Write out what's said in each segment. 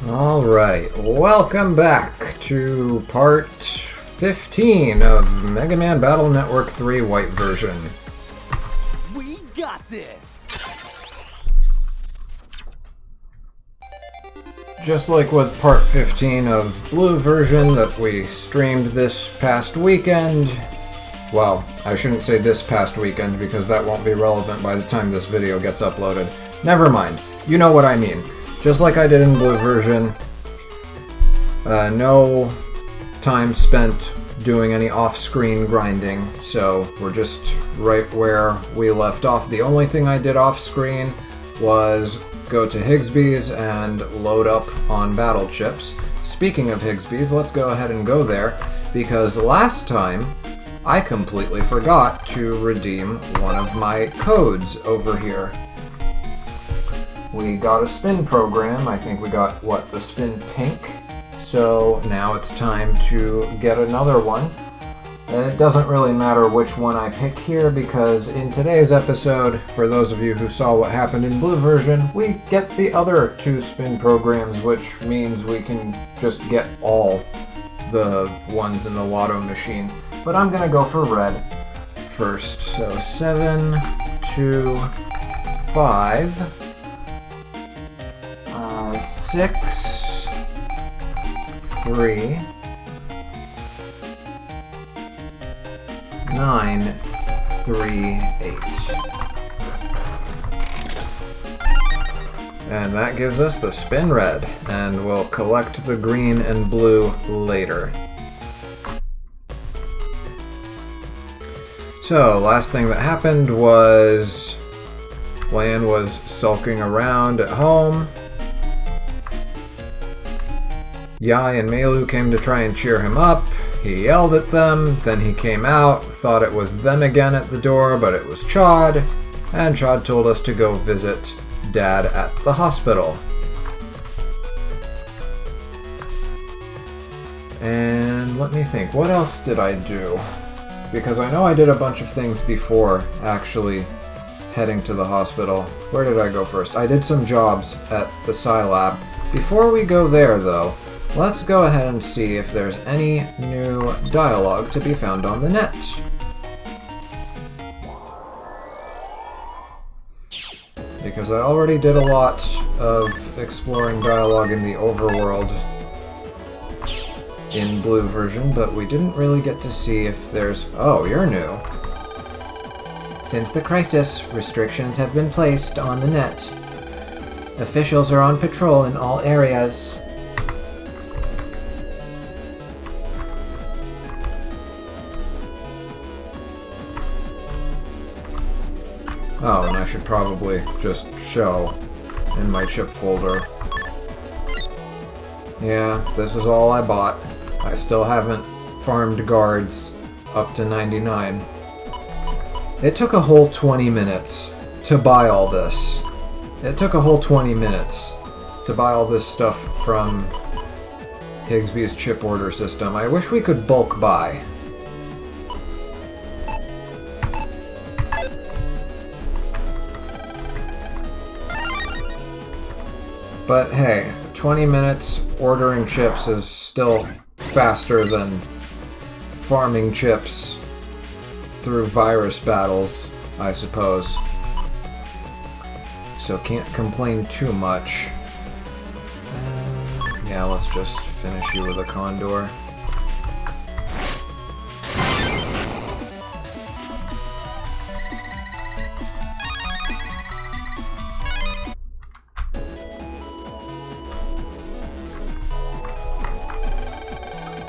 Alright, welcome back to part 15 of Mega Man Battle Network 3 White version. We got this! Just like with part 15 of Blue version that we streamed this past weekend. Well, I shouldn't say this past weekend because that won't be relevant by the time this video gets uploaded. Never mind, you know what I mean. Just like I did in Blue version, no time spent doing any off-screen grinding, so we're just right where we left off. The only thing I did off-screen was go to Higsby's and load up on battle chips. Speaking of Higsby's, let's go ahead and go there, because last time I completely forgot to redeem one of my codes over here. We got a spin program. I think we got, the spin pink. So now it's time to get another one. It doesn't really matter which one I pick here because in today's episode, for those of you who saw what happened in Blue version, we get the other two spin programs, which means we can just get all the ones in the lotto machine. But I'm gonna go for red first. So 7, 2, 5. 6, 3, 9, 3, 8. And that gives us the spin red, and we'll collect the green and blue later. So, last thing that happened was Lan was sulking around at home. Yai and Melu came to try and cheer him up. He yelled at them, then he came out, thought it was them again at the door, but it was Chad, and Chad told us to go visit Dad at the hospital. And let me think, what else did I do? Because I know I did a bunch of things before actually heading to the hospital. Where did I go first? I did some jobs at the Sci Lab. Before we go there, though, let's go ahead and see if there's any new dialogue to be found on the net. Because I already did a lot of exploring dialogue in the overworld in Blue version, but we didn't really get to see if there's... Oh, you're new. Since the crisis, restrictions have been placed on the net. Officials are on patrol in all areas. Oh, and I should probably just show in my chip folder. Yeah, this is all I bought. I still haven't farmed guards up to 99. It took a whole 20 minutes to buy all this. It took a whole 20 minutes to buy all this stuff from Higsby's chip order system. I wish we could bulk buy. But hey, 20 minutes ordering chips is still faster than farming chips through virus battles, I suppose. So can't complain too much. Yeah, let's just finish you with a condor.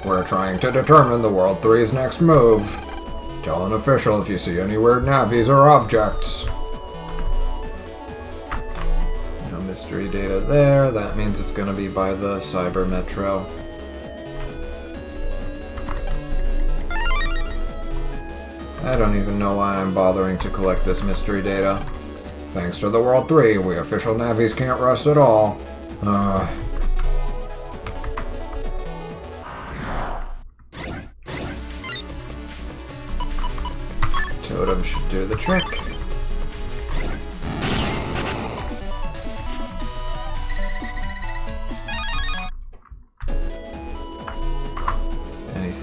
We're trying to determine the World 3's next move. Tell an official if you see any weird navis or objects. No mystery data there. That means it's going to be by the Cyber Metro. I don't even know why I'm bothering to collect this mystery data. Thanks to the World 3, we official navis can't rest at all. Totem should do the trick.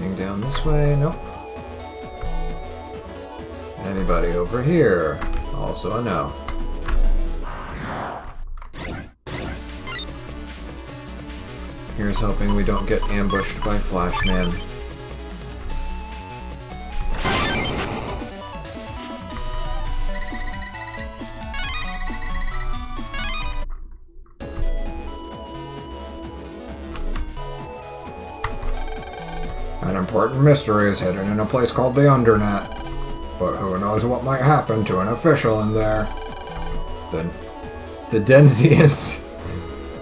Anything down this way? Nope. Anybody over here? Also a no. Here's hoping we don't get ambushed by Flashman. An important mystery is hidden in a place called the Undernet. But who knows what might happen to an official in there. The Denzians,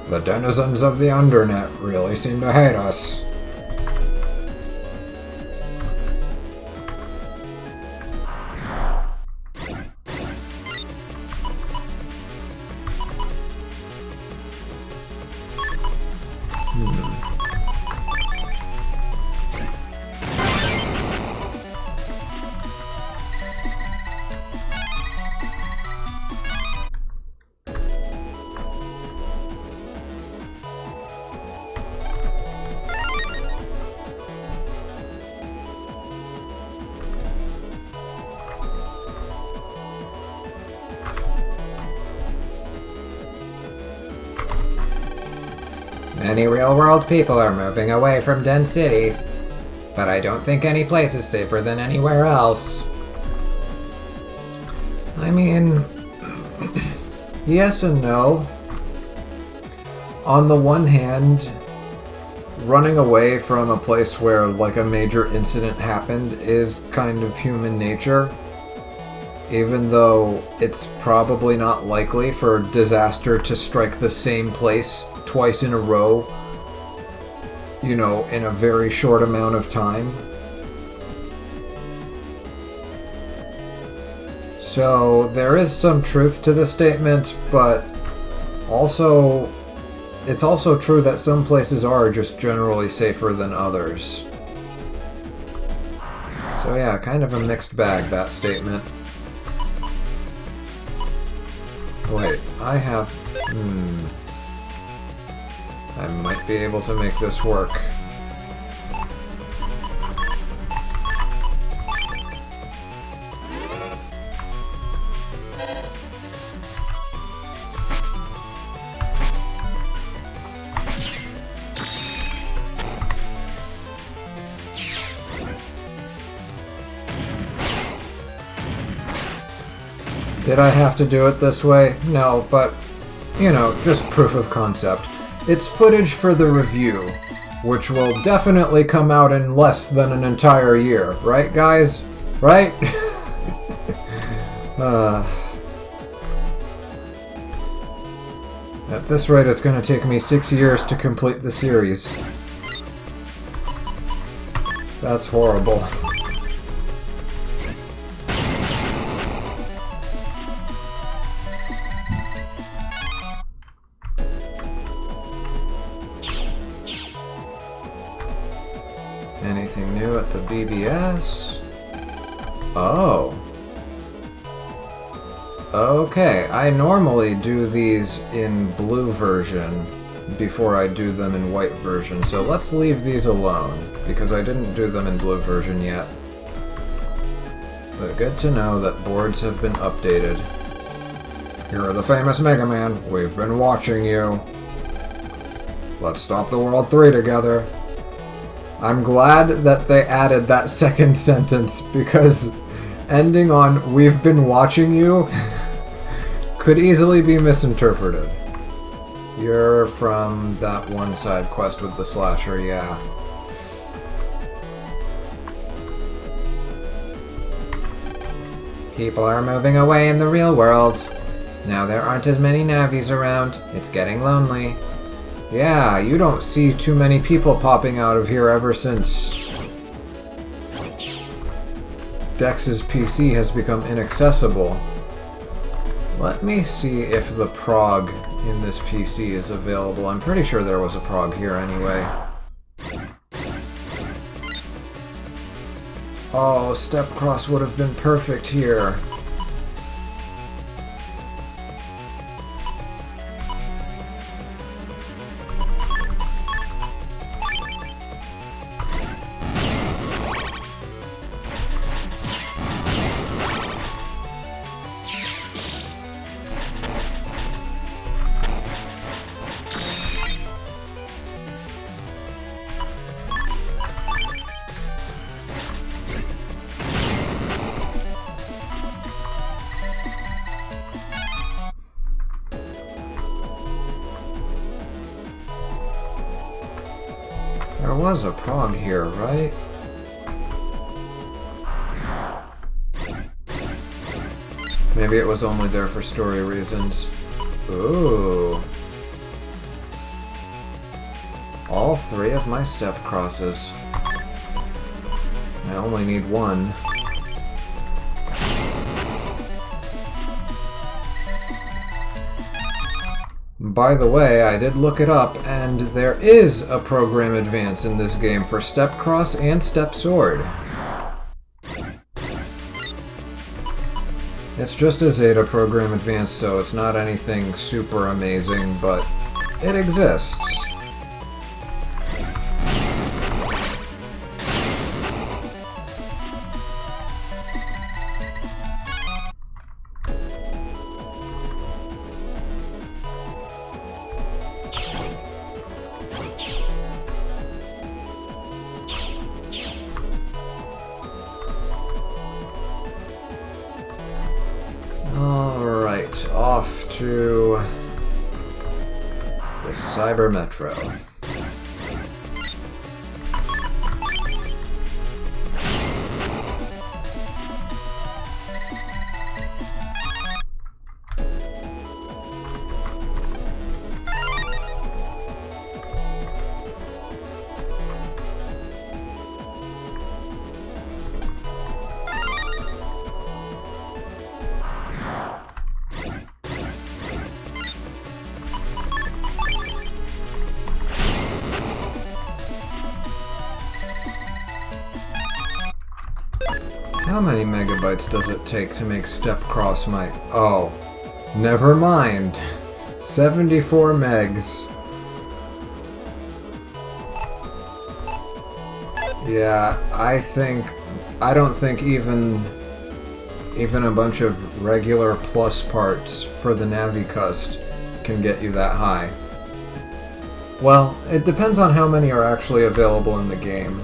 the denizens of the Undernet, really seem to hate us. Many real-world people are moving away from Den City, but I don't think any place is safer than anywhere else. I mean, yes and no. On the one hand, running away from a place where, like, a major incident happened is kind of human nature, even though it's probably not likely for disaster to strike the same place twice in a row, you know, in a very short amount of time. So there is some truth to the statement, but also it's also true that some places are just generally safer than others. So yeah, kind of a mixed bag, that statement. Wait, I have... I might be able to make this work. Did I have to do it this way? No, but, you know, just proof of concept. It's footage for the review, which will definitely come out in less than an entire year, right guys? Right? At this rate, it's gonna take me 6 years to complete the series. That's horrible. Anything new at the BBS? Oh. Okay, I normally do these in blue version before I do them in white version, so let's leave these alone, because I didn't do them in blue version yet. But good to know that boards have been updated. You're the famous Mega Man, we've been watching you. Let's stop the World 3 together. I'm glad that they added that second sentence, because ending on "we've been watching you" could easily be misinterpreted. You're from that one side quest with the slasher, yeah. People are moving away in the real world. Now there aren't as many navis around. It's getting lonely. Yeah, you don't see too many people popping out of here ever since Dex's PC has become inaccessible. Let me see if the prog in this PC is available. I'm pretty sure there was a prog here anyway. Oh, Step Cross would have been perfect here. There was a prog here, right? Maybe it was only there for story reasons. Ooh. All 3 of my step crosses. I only need 1. By the way, I did look it up, and there is a program advance in this game for Step Cross and Step Sword. It's just a Zeta program advance, so it's not anything super amazing, but it exists. Alright, off to the Cyber Metro. How many megabytes does it take to make Step Cross my... Oh, never mind. 74 megs. Yeah, I don't think even a bunch of regular plus parts for the Navi Cust can get you that high. Well, it depends on how many are actually available in the game.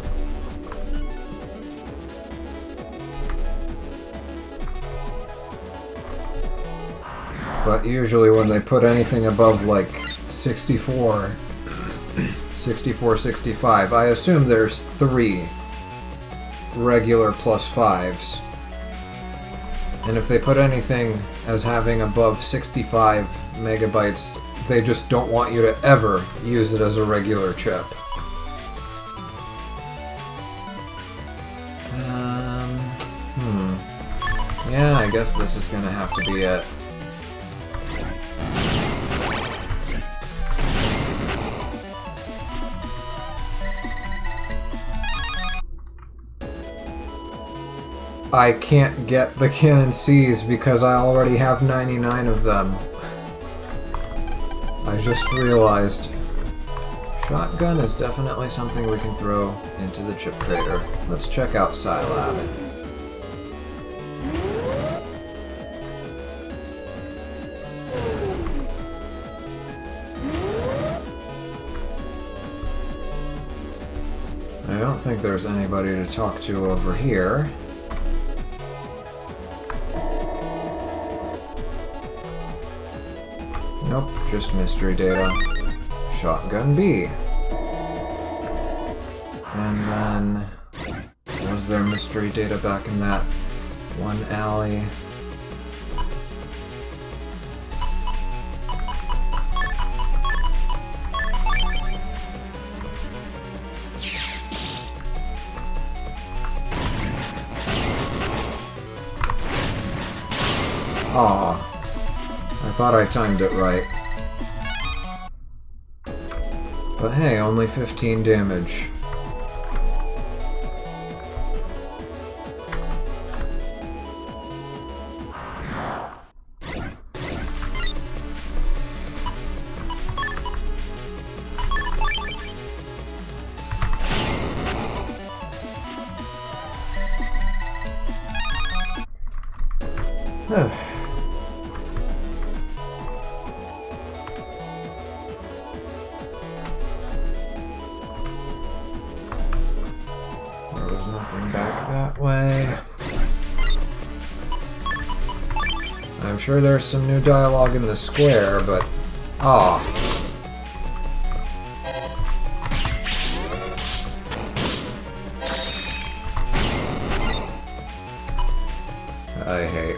But usually when they put anything above like 64, 65, I assume there's 3 regular plus 5s. And if they put anything as having above 65 megabytes, they just don't want you to ever use it as a regular chip. Yeah, I guess this is gonna have to be it. I can't get the Cannon Cs because I already have 99 of them. I just realized. Shotgun is definitely something we can throw into the chip trader. Let's check out Scilab. I don't think there's anybody to talk to over here. Nope, just mystery data. Shotgun B. And then... was there mystery data back in that one alley? Aw. I thought I timed it right. But hey, only 15 damage. There was nothing back that way. I'm sure there's some new dialogue in the square, but... aw.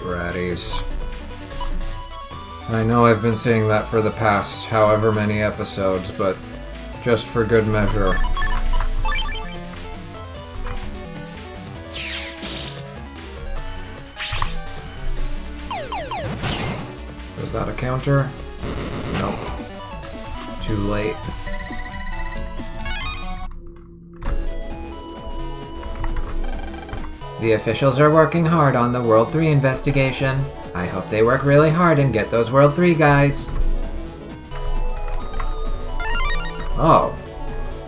Bratties. I know I've been saying that for the past however many episodes, but just for good measure. Is that a counter? Nope. Too late. The officials are working hard on the World 3 investigation. I hope they work really hard and get those World 3 guys. Oh.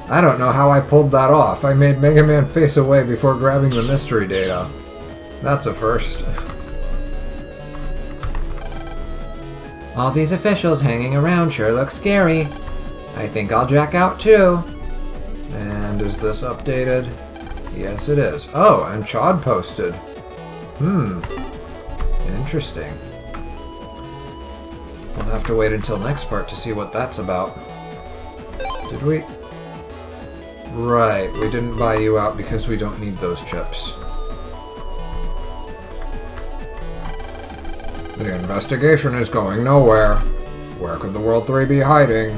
I don't know how I pulled that off. I made Mega Man face away before grabbing the mystery data. That's a first. All these officials hanging around sure look scary. I think I'll jack out too. And is this updated? Yes, it is. Oh, and Chad posted. Interesting. We'll have to wait until next part to see what that's about. Did we? Right, we didn't buy you out because we don't need those chips. The investigation is going nowhere. Where could the World 3 be hiding?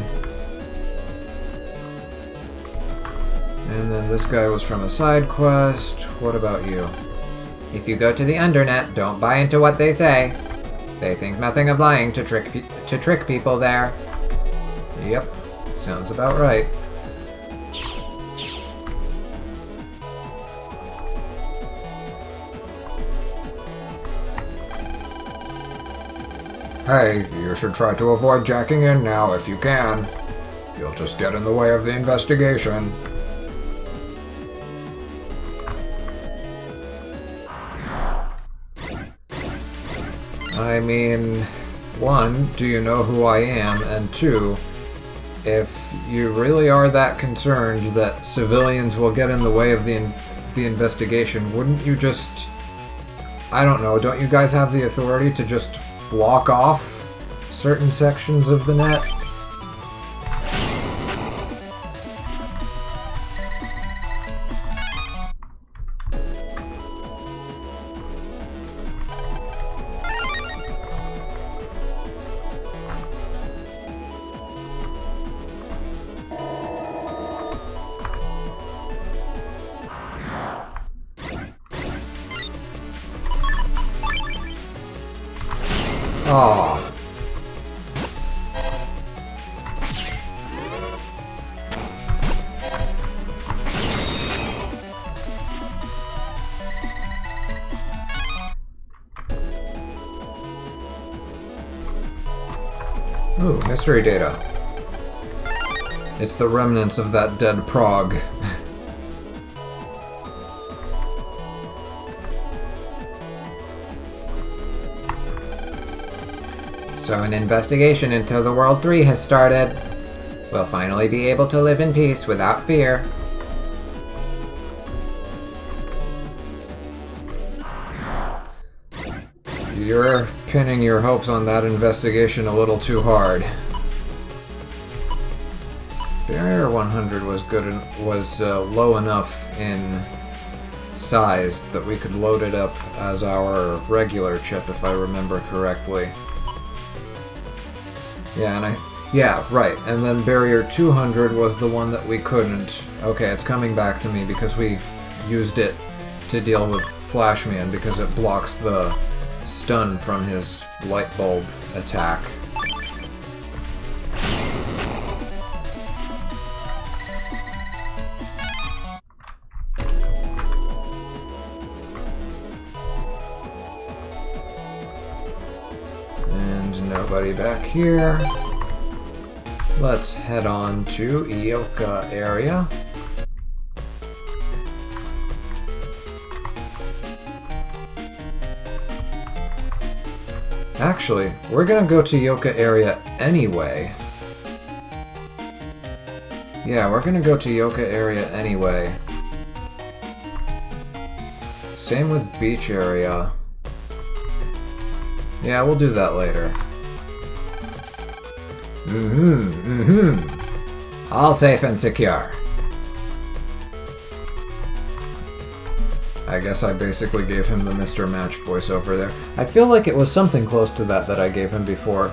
And then this guy was from a side quest. What about you? If you go to the Undernet, don't buy into what they say. They think nothing of lying to trick people there. Yep, sounds about right. Hey, you should try to avoid jacking in now if you can. You'll just get in the way of the investigation. I mean, one, do you know who I am? And two, if you really are that concerned that civilians will get in the way of the investigation, wouldn't you just... I don't know, don't you guys have the authority to just block off certain sections of the net? Aww. Ooh, mystery data. It's the remnants of that dead prog. So an investigation into the World 3 has started. We'll finally be able to live in peace without fear. You're pinning your hopes on that investigation a little too hard. Barrier 100 was good and was low enough in size that we could load it up as our regular chip, if I remember correctly. Yeah, yeah, right. And then Barrier 200 was the one that we couldn't. Okay, it's coming back to me because we used it to deal with Flashman because it blocks the stun from his light bulb attack. And nobody back here. Let's head on to Ioka area. Actually, we're gonna go to Ioka area anyway. Yeah, we're gonna go to Ioka area anyway. Same with beach area. Yeah, we'll do that later. All safe and secure. I guess I basically gave him the Mr. Match voiceover there. I feel like it was something close to that I gave him before.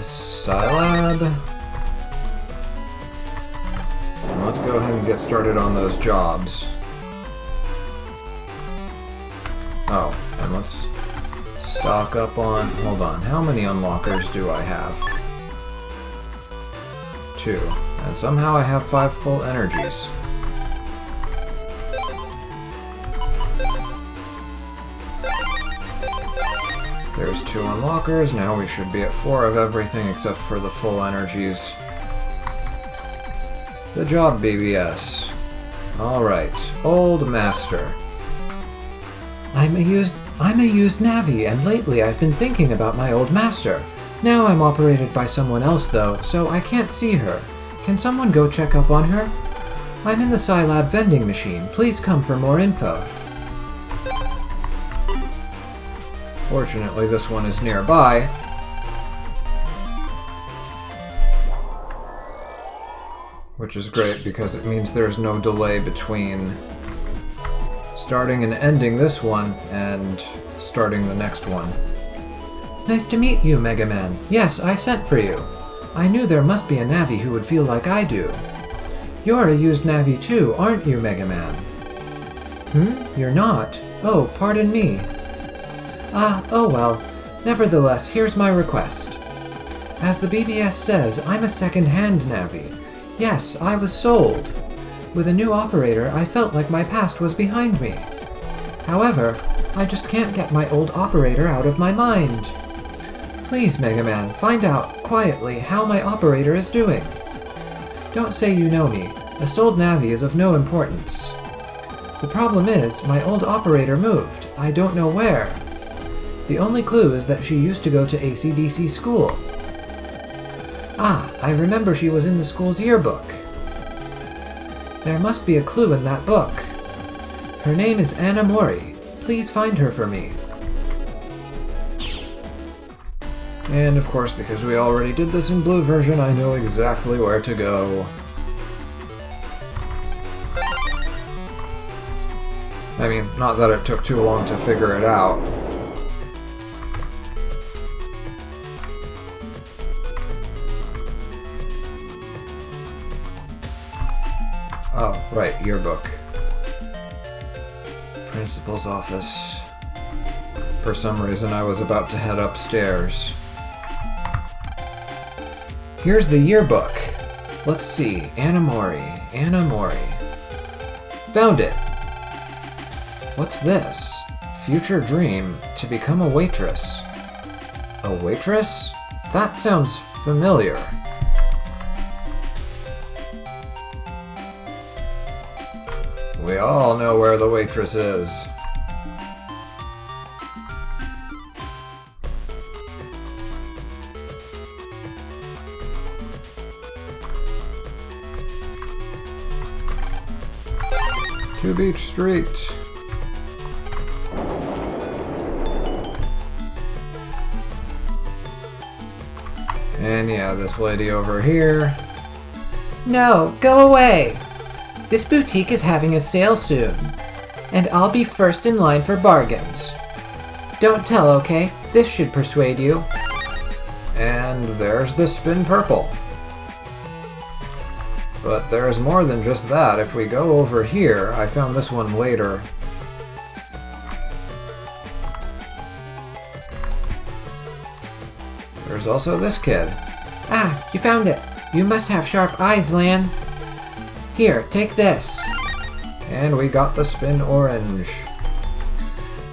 Scilab. Let's go ahead and get started on those jobs. Oh, and let's stock up on... Hold on, how many unlockers do I have? 2. And somehow I have 5 full energies. There's 2 unlockers, now we should be at 4 of everything except for the full energies. The job, BBS. Alright, Old Master. I'm a used navi, and lately I've been thinking about my old master. Now I'm operated by someone else though, so I can't see her. Can someone go check up on her? I'm in the Scilab vending machine. Please come for more info. Fortunately, this one is nearby. Which is great because it means there's no delay between starting and ending this one and starting the next one. Nice to meet you, Mega Man. Yes, I sent for you. I knew there must be a Navi who would feel like I do. You're a used Navi too, aren't you, Mega Man? You're not? Oh, pardon me. Oh well. Nevertheless, here's my request. As the BBS says, I'm a second-hand Navi. Yes, I was sold. With a new operator, I felt like my past was behind me. However, I just can't get my old operator out of my mind. Please, Mega Man, find out, quietly, how my operator is doing. Don't say you know me. A sold Navi is of no importance. The problem is, my old operator moved. I don't know where. The only clue is that she used to go to AC/DC school. I remember she was in the school's yearbook. There must be a clue in that book. Her name is Anna Mori. Please find her for me. And of course, because we already did this in blue version, I know exactly where to go. I mean, not that it took too long to figure it out. Oh, right, yearbook. Principal's office. For some reason, I was about to head upstairs. Here's the yearbook. Let's see. Anna Mori. Found it! What's this? Future dream to become a waitress. A waitress? That sounds familiar. We all know where the waitress is. To Beach Street. And yeah, this lady over here. No, go away! This boutique is having a sale soon, and I'll be first in line for bargains. Don't tell, okay? This should persuade you. And there's the spin purple. But there's more than just that. If we go over here, I found this one later. There's also this kid. Ah, you found it. You must have sharp eyes, Lan. Here, take this. And we got the spin orange.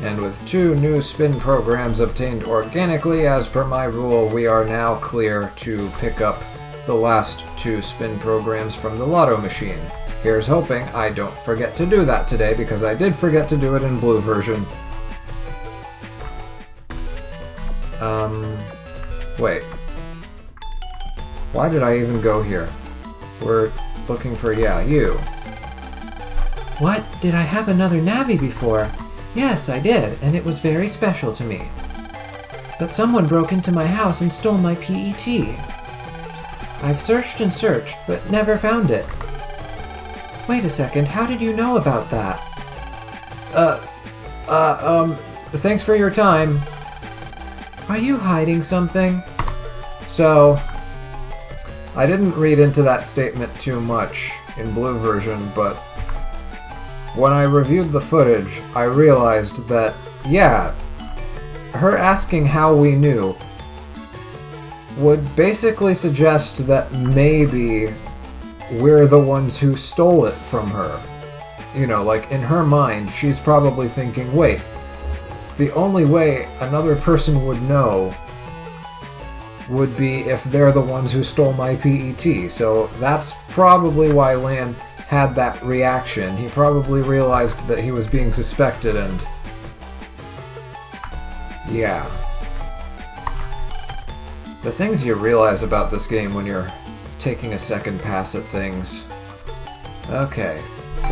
And with 2 new spin programs obtained organically, as per my rule, we are now clear to pick up the last 2 spin programs from the lotto machine. Here's hoping I don't forget to do that today, because I did forget to do it in blue version. Wait. Why did I even go here? We're looking for, yeah, you. What? Did I have another Navi before? Yes, I did, and it was very special to me. But someone broke into my house and stole my PET. I've searched and searched, but never found it. Wait a second, how did you know about that? Thanks for your time. Are you hiding something? So, I didn't read into that statement too much in Blue version, but when I reviewed the footage, I realized that, yeah, her asking how we knew would basically suggest that maybe we're the ones who stole it from her. You know, like, in her mind, she's probably thinking, wait, the only way another person would know would be if they're the ones who stole my PET. So that's probably why Lan had that reaction. He probably realized that he was being suspected and... yeah. The things you realize about this game when you're taking a second pass at things. Okay,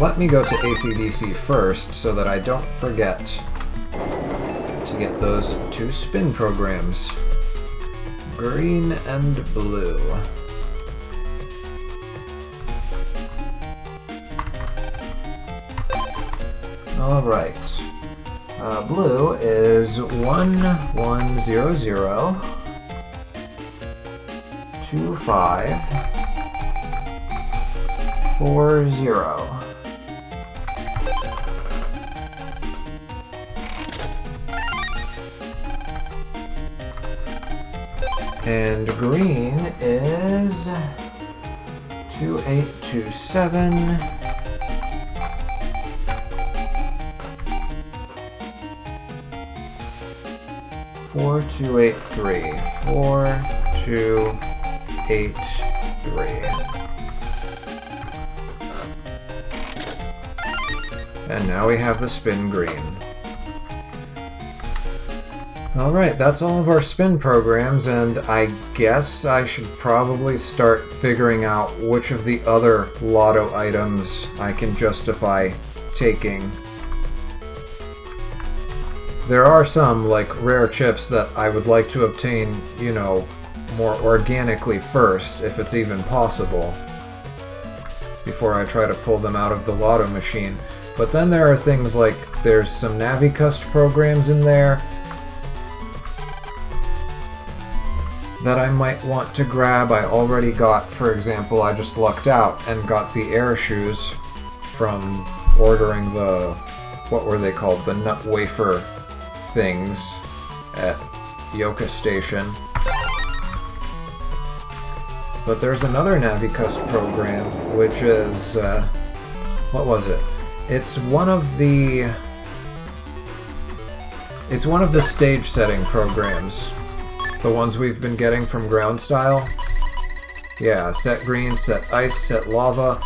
let me go to AC/DC first so that I don't forget to get those 2 spin programs. Green and blue. Alright. Blue is 1100 2540. And green is 2827 4283 4283. And now we have the spin green. Alright, that's all of our spin programs, and I guess I should probably start figuring out which of the other lotto items I can justify taking. There are some, like rare chips, that I would like to obtain, you know, more organically first, if it's even possible, before I try to pull them out of the lotto machine. But then there are things like, there's some Navicust programs in there that I might want to grab. I already got, for example, I just lucked out and got the air shoes from ordering the, what were they called, the nut wafer things at Yoka Station. But there's another Navicust program, which is, what was it? It's one of the stage setting programs. The ones we've been getting from Ground Style. Yeah, set green, set ice, set lava.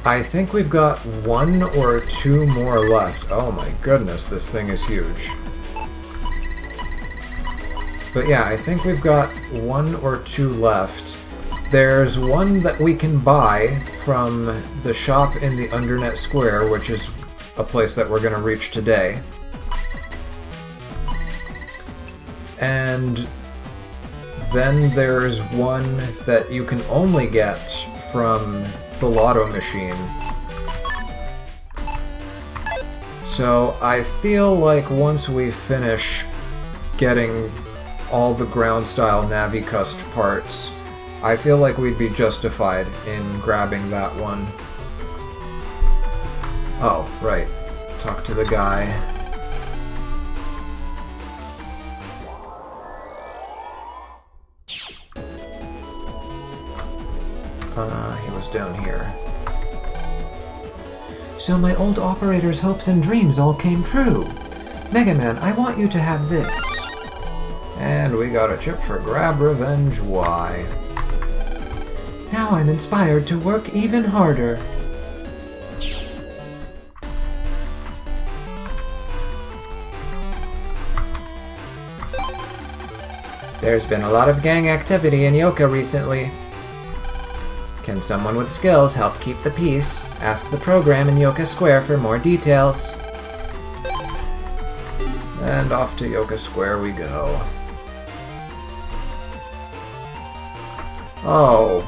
I think we've got 1 or 2 more left. Oh my goodness, this thing is huge. But yeah, I think we've got 1 or 2 left. There's one that we can buy from the shop in the Undernet Square, which is a place that we're going to reach today. And then there's one that you can only get from the lotto machine. So I feel like once we finish getting all the ground style Navicust parts, I feel like we'd be justified in grabbing that one. Oh, right. Talk to the guy. He was down here. So my old operator's hopes and dreams all came true. Mega Man, I want you to have this. And we got a chip for Grab Revenge Y. Now I'm inspired to work even harder. There's been a lot of gang activity in Yoka recently. Can someone with skills help keep the peace? Ask the program in Yoka Square for more details. And off to Yoka Square we go. Oh.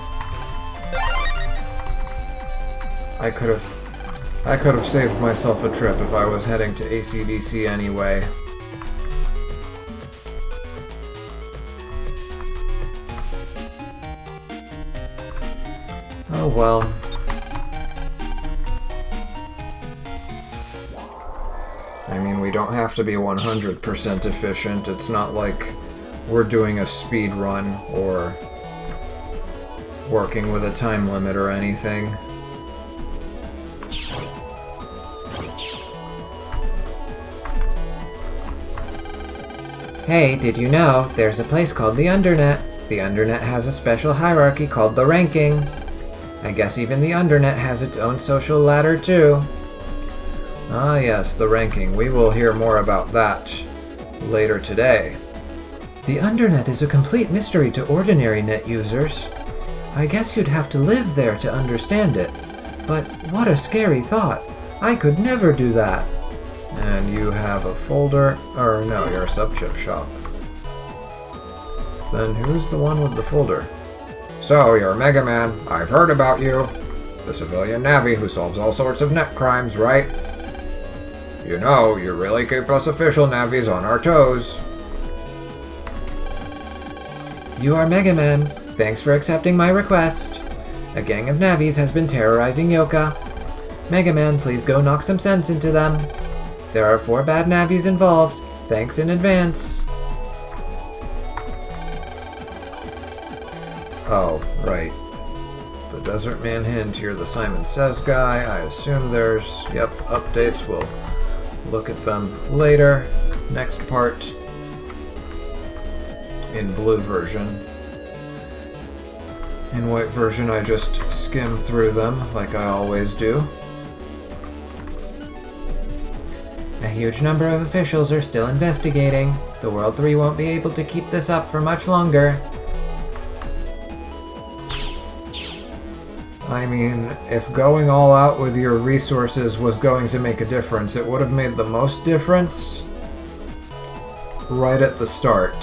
I could have saved myself a trip if I was heading to ACDC anyway. Oh well. I mean, we don't have to be 100% efficient. It's not like we're doing a speed run or working with a time limit or anything. Hey, did you know there's a place called the Undernet? The Undernet has a special hierarchy called the ranking. I guess even the Undernet has its own social ladder too. Ah yes, the ranking. We will hear more about that later today. The Undernet is a complete mystery to ordinary net users. I guess you'd have to live there to understand it. But what a scary thought. I could never do that. And you have a folder, or no, you're a subchip shop. Then who's the one with the folder? So, you're Mega Man. I've heard about you. The civilian navi who solves all sorts of net crimes, right? You know, you really keep us official navis on our toes. You are Mega Man. Thanks for accepting my request. A gang of navis has been terrorizing Yoka. Mega Man, please go knock some sense into them. There are 4 bad navis involved. Thanks in advance. Oh, right. The Desert Man hint, you're the Simon Says guy. I assume there's, updates. We'll look at them later. Next part in blue version. In white version, I just skim through them like I always do. A huge number of officials are still investigating. The World 3 won't be able to keep this up for much longer. I mean, if going all out with your resources was going to make a difference, it would have made the most difference right at the start.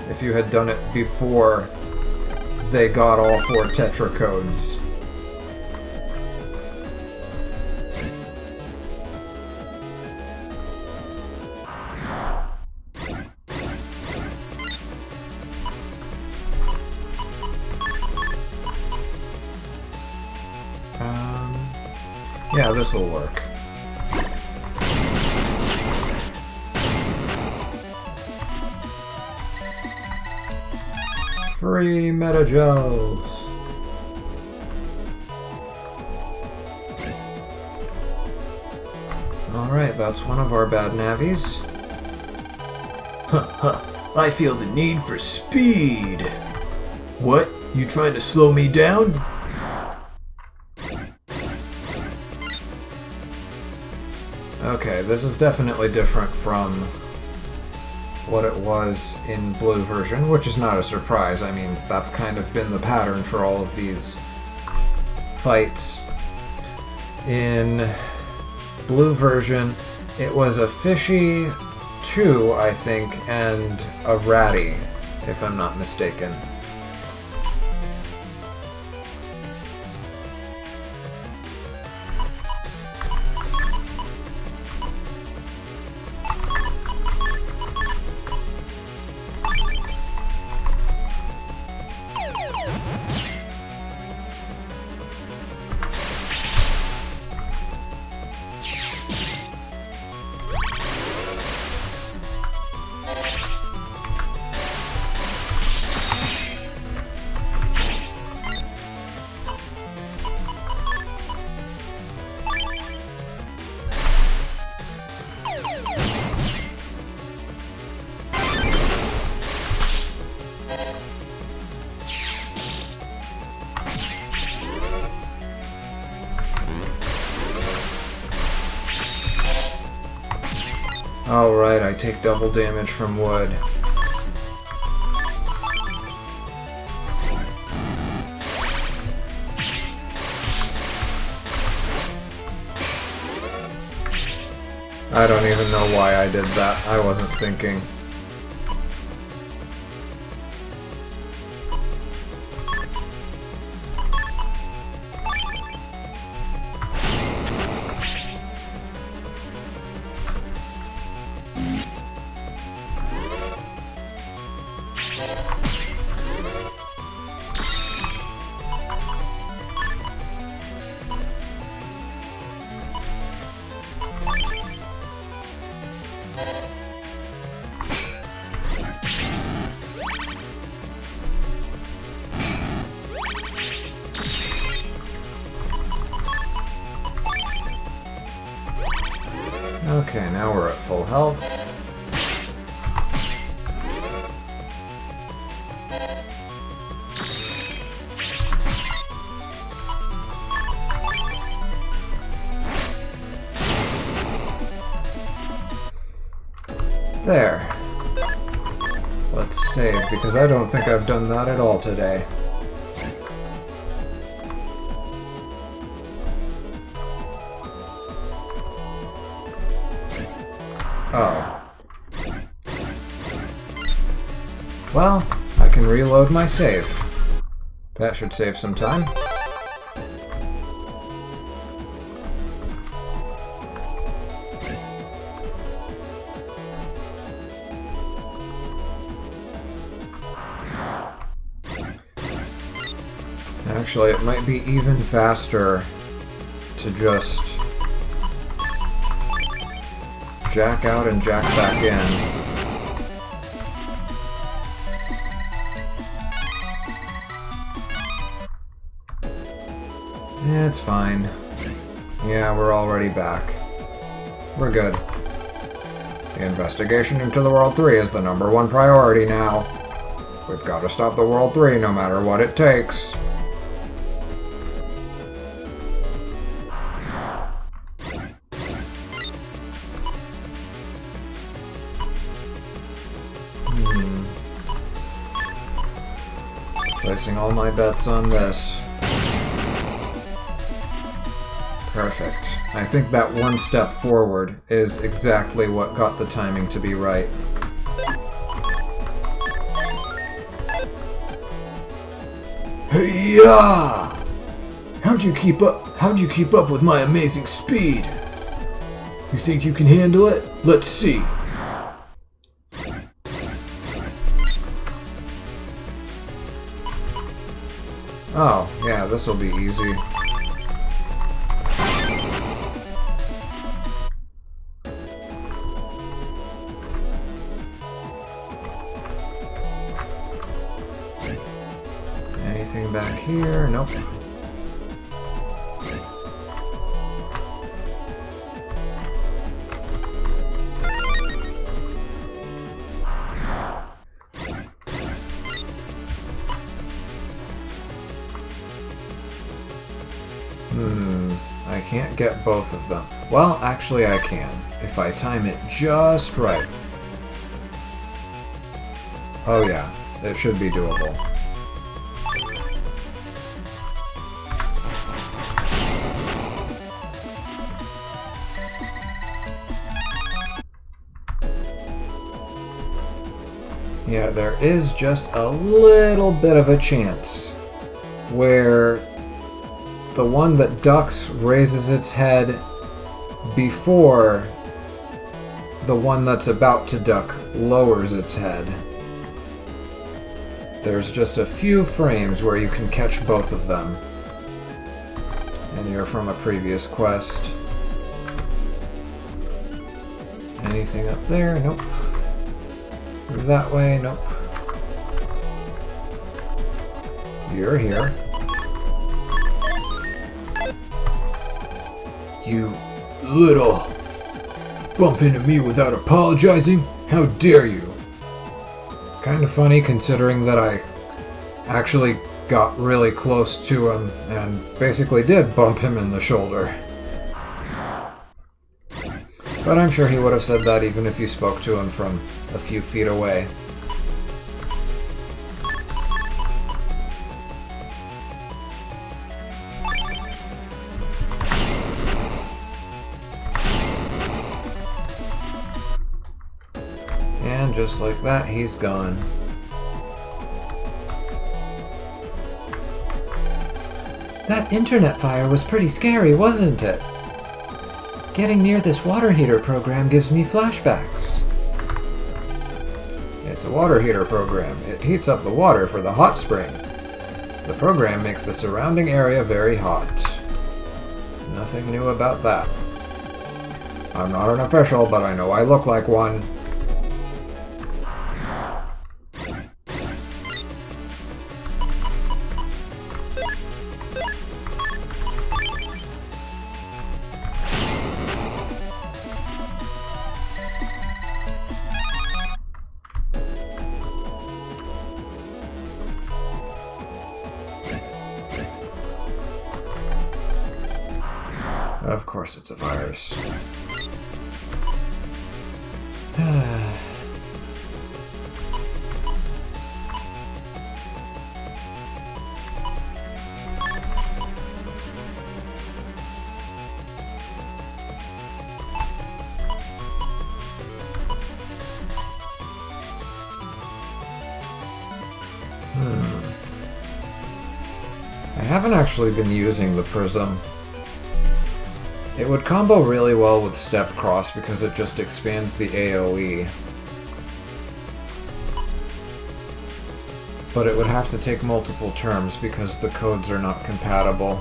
If you had done it before they got all 4 Tetra codes. Yeah, this'll work. Free metagels. Alright, that's one of our bad navis. I feel the need for speed. What? You trying to slow me down? Okay, this is definitely different from what it was in blue version, which is not a surprise. I mean, that's kind of been the pattern for all of these fights. In blue version, it was a fishy 2, I think, and a ratty, if I'm not mistaken. Alright, I take double damage from wood. I don't even know why I did that. I wasn't thinking. Okay, now we're at full health. There. Let's save, because I don't think I've done that at all today. Oh. Well, I can reload my save. That should save some time. Actually, it might be even faster to just jack out and jack back in. It's fine. Yeah, we're already back. We're good. The investigation into the World 3 is the #1 priority now. We've got to stop the World 3 no matter what it takes. Placing all my bets on this. Perfect. I think that one step forward is exactly what got the timing to be right. Hey-ya! How do you keep up with my amazing speed? You think you can handle it? Let's see. Oh, yeah, this'll be easy. Anything back here? Nope. I can't get both of them. Well, actually I can, if I time it just right. Oh yeah, it should be doable. Yeah, there is just a little bit of a chance where the one that ducks raises its head before the one that's about to duck lowers its head. There's just a few frames where you can catch both of them. And you're from a previous quest. Anything up there? Nope. That way? Nope. You're here. You little... Bump into me without apologizing? How dare you? Kind of funny considering that I actually got really close to him and basically did bump him in the shoulder. But I'm sure he would have said that even if you spoke to him from a few feet away. And just like that, he's gone. That internet fire was pretty scary, wasn't it? Getting near this water heater program gives me flashbacks. It's It's a water heater program. It heats up the water for the hot spring. The program makes the surrounding area very hot. Nothing new about that. I'm not an official, but I know I look like one. Of course it's a virus. I haven't actually been using the prism. It would combo really well with Step Cross because it just expands the AoE. But it would have to take multiple turns because the codes are not compatible.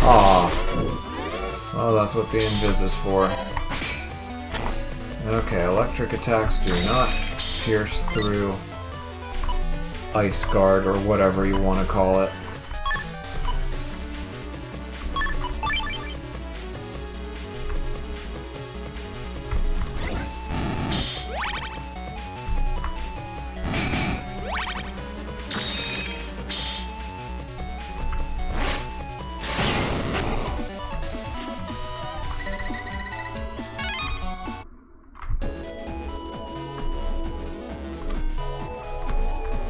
Aw. Well, that's what the Invis is for. Okay, electric attacks do not pierce through Ice Guard, or whatever you want to call it.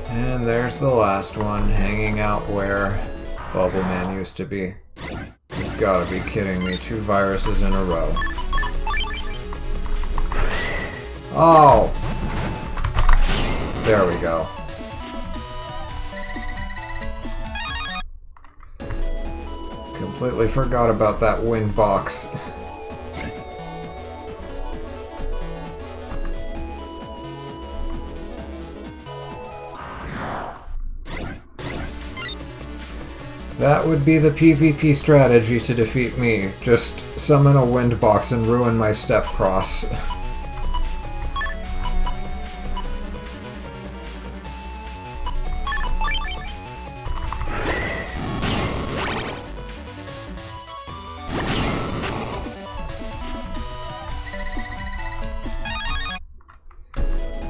And there's the last one, hanging out where Bubble Man used to be. You've gotta be kidding me, 2 viruses in a row. Oh! There we go. Completely forgot about that wind box. That would be the PvP strategy to defeat me. Just summon a wind box and ruin my Step Cross.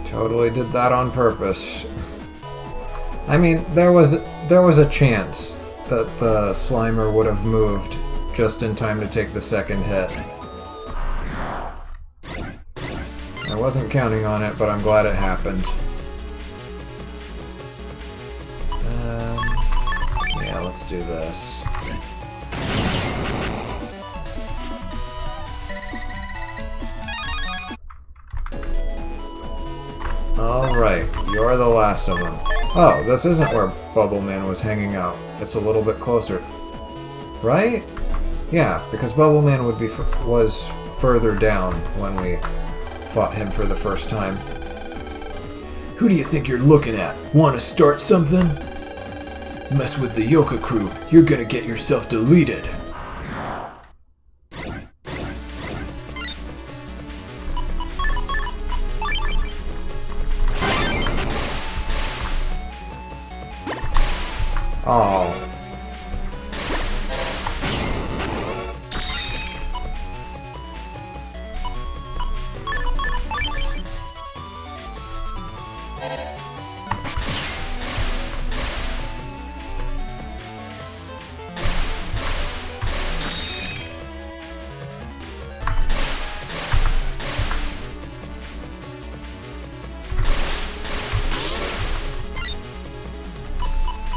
Totally did that on purpose. I mean, there was a chance that the Slimer would have moved just in time to take the second hit. I wasn't counting on it, but I'm glad it happened. Yeah, let's do this. Alright, you're the last of them. Oh, this isn't where Bubble Man was hanging out. It's a little bit closer. Right? Yeah, because Bubble Man was further down when we fought him for the first time. Who do you think you're looking at? Want to start something? Mess with the Yoka crew, you're gonna get yourself deleted. Oh.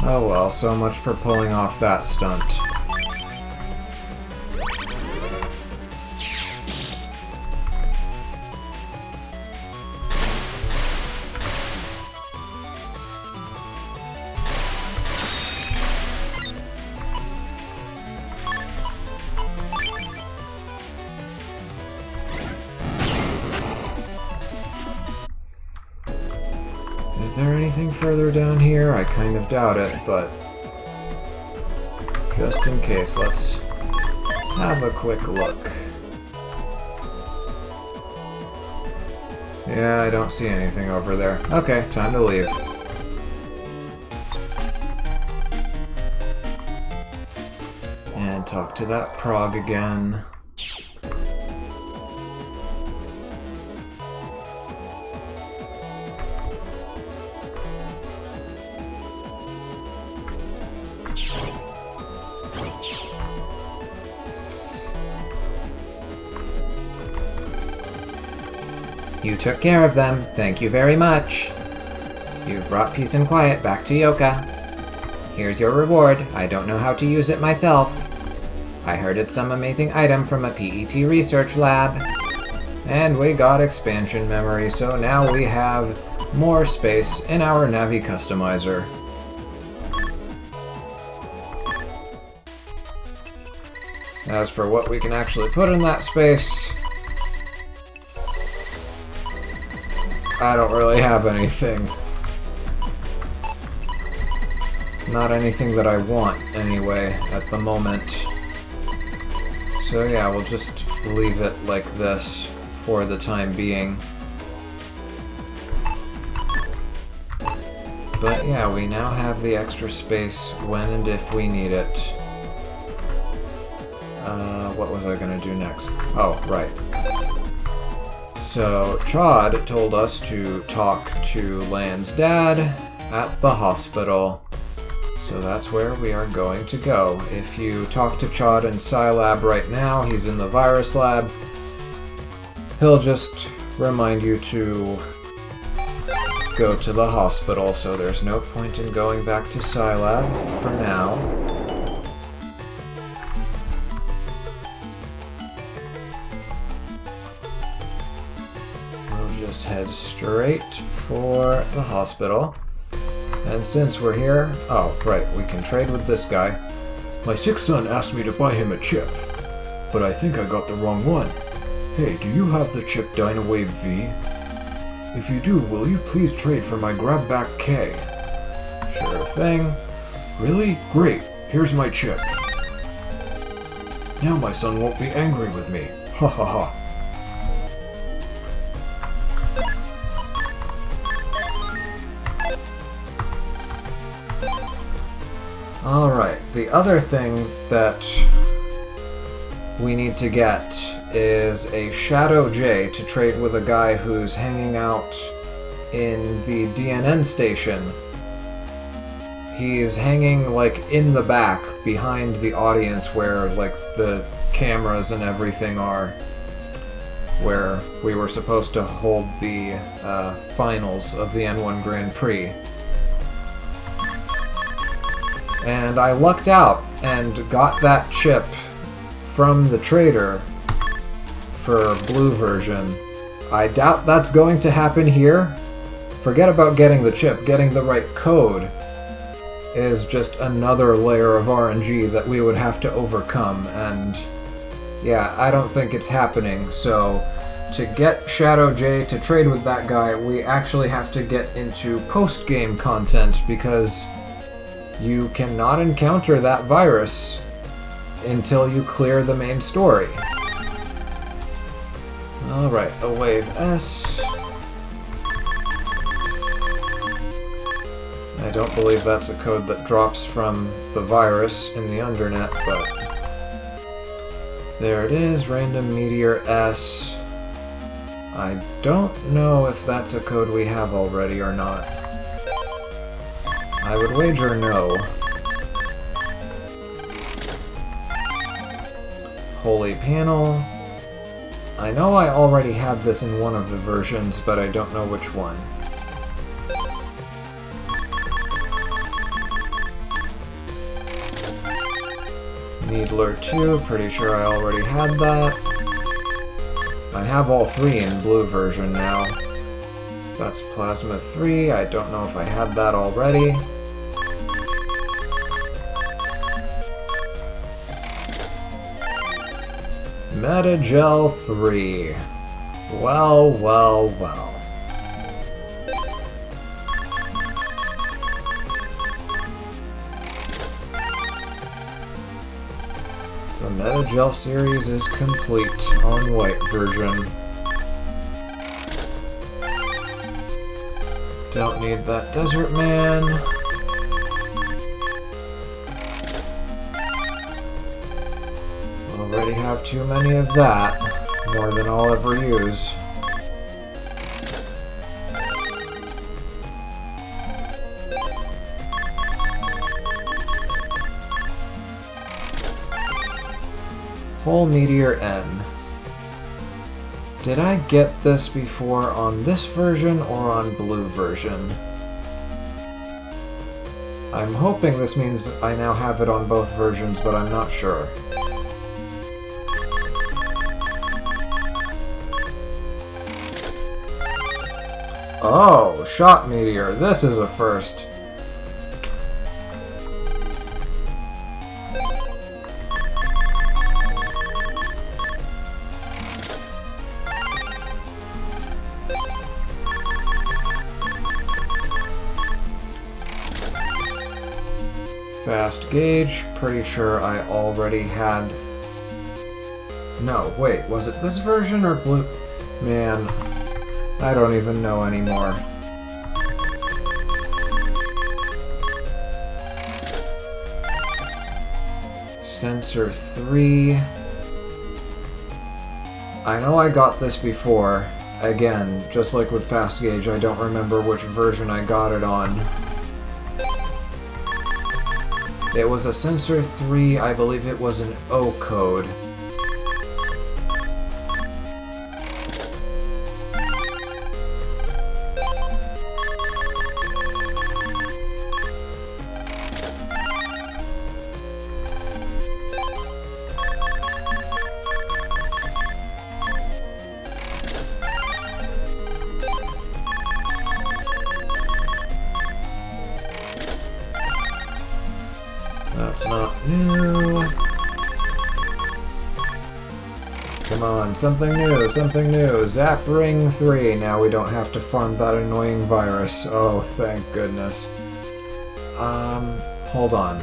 Oh well, so much for pulling off that stunt. there anything further down here? I kind of doubt it, but just in case, let's have a quick look. Yeah, I don't see anything over there. Okay, time to leave. And talk to that prog again. You took care of them. Thank you very much. You've brought peace and quiet back to Yoka. Here's your reward. I don't know how to use it myself. I heard it's some amazing item from a PET research lab. And we got expansion memory, so now we have more space in our navi customizer. As for what we can actually put in that space, I don't really have anything. Not anything that I want, anyway, at the moment. So yeah, we'll just leave it like this for the time being. But yeah, we now have the extra space when and if we need it. What was I gonna do next? Oh, right. So, Chod told us to talk to Lan's dad at the hospital. So that's where we are going to go. If you talk to Chod in Scilab right now, he's in the virus lab, he'll just remind you to go to the hospital, so there's no point in going back to Scilab for now. Just head straight for the hospital. And since we're here... Oh, right, we can trade with this guy. My sick son asked me to buy him a chip, but I think I got the wrong one. Hey, do you have the chip Dynawave V? If you do, will you please trade for my Grabback K? Sure thing. Really? Great. Here's my chip. Now my son won't be angry with me. Ha ha ha. Alright, the other thing that we need to get is a Shadow J to trade with a guy who's hanging out in the DNN station. He's hanging, like, in the back, behind the audience where, like, the cameras and everything are, where we were supposed to hold the finals of the N1 Grand Prix. And I lucked out and got that chip from the trader for blue version. I doubt that's going to happen here. Forget about getting the chip. Getting the right code is just another layer of RNG that we would have to overcome, and yeah, I don't think it's happening. So to get Shadow J to trade with that guy, we actually have to get into post-game content, because you cannot encounter that virus until you clear the main story. Alright, a wave S. I don't believe that's a code that drops from the virus in the Undernet, but there it is, random meteor S. I don't know if that's a code we have already or not. I would wager no. Holy panel. I know I already had this in one of the versions, but I don't know which one. Needler 2, pretty sure I already had that. I have all three in blue version now. That's Plasma 3, I don't know if I had that already. Metagel 3. Well, well, well. The Metagel series is complete on white version. Don't need that Desert Man. Already have too many of that. More than I'll ever use. Whole Meteor N. Did I get this before on this version or on blue version? I'm hoping this means I now have it on both versions, but I'm not sure. Oh, Shot Meteor. This is a first. Fast Gauge. Pretty sure I already had... No, wait. Was it this version or blue? Man... I don't even know anymore. Sensor 3. I know I got this before. Again, just like with Fast Gauge, I don't remember which version I got it on. It was a Sensor 3, I believe it was an O code. That's not new. Come on, something new, something new. Zap Ring 3. Now we don't have to farm that annoying virus. Oh, thank goodness. Hold on.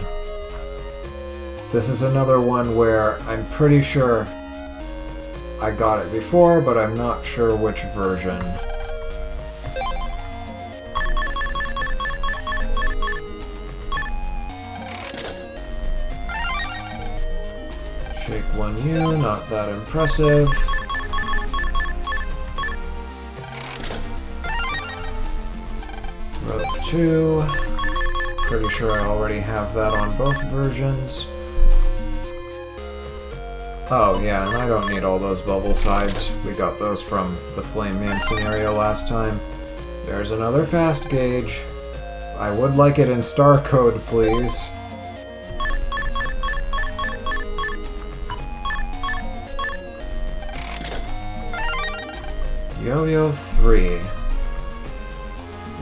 This is another one where I'm pretty sure I got it before, but I'm not sure which version. Shake 1U, not that impressive. Rope 2. Pretty sure I already have that on both versions. Oh yeah, and I don't need all those bubble sides. We got those from the Flame Man scenario last time. There's another Fast Gauge. I would like it in star code, please. Yo-Yo 3. I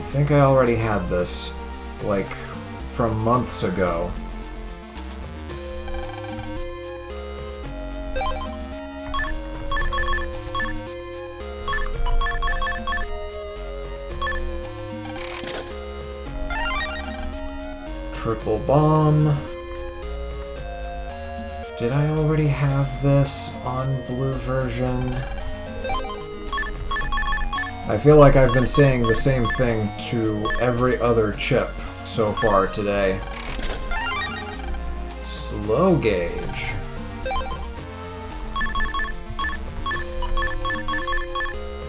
think I already had this, like, from months ago. Triple Bomb. Did I already have this on blue version? I feel like I've been saying the same thing to every other chip so far today. Slow Gauge.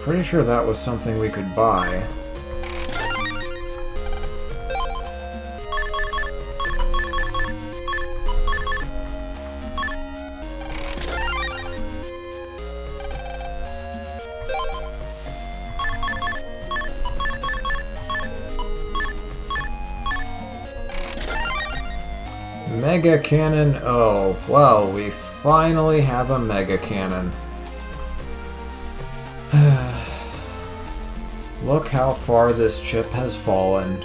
Pretty sure that was something we could buy. Mega Cannon. Oh, well, we finally have a Mega Cannon. Look how far this chip has fallen.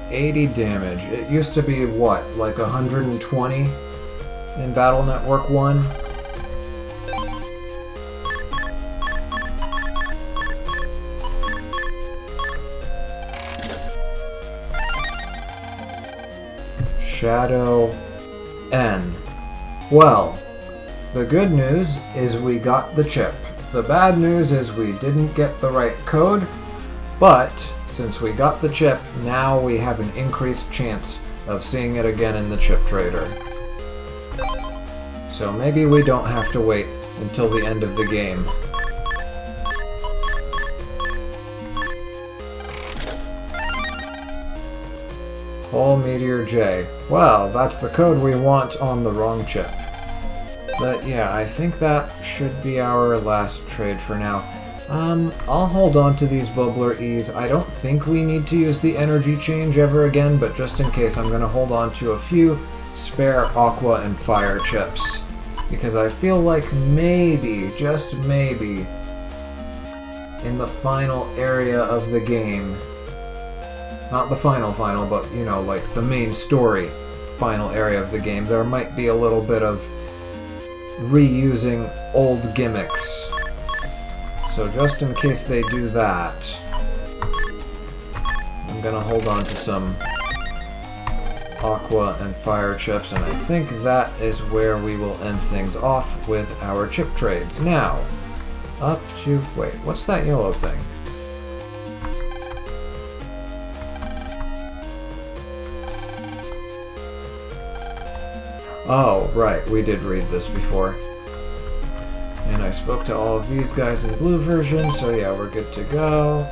80 damage. It used to be, what, like 120 in Battle Network 1? Shadow N. Well, The good news is we got the chip. The bad news is we didn't get the right code, but since we got the chip, now we have an increased chance of seeing it again in the chip trader. So maybe we don't have to wait until the end of the game. Whole Meteor J. Well, that's the code we want on the wrong chip. But yeah, I think that should be our last trade for now. I'll hold on to these Bubbler E's. I don't think we need to use the energy change ever again, but just in case, I'm gonna hold on to a few spare Aqua and Fire chips. Because I feel like maybe, just maybe, in the final area of the game, not the final, but, you know, like the main story final area of the game, there might be a little bit of reusing old gimmicks. So just in case they do that, I'm gonna hold on to some Aqua and Fire chips, and I think that is where we will end things off with our chip trades. Now, up to... wait, what's that yellow thing? Oh, right, we did read this before. And I spoke to all of these guys in blue version, so yeah, we're good to go.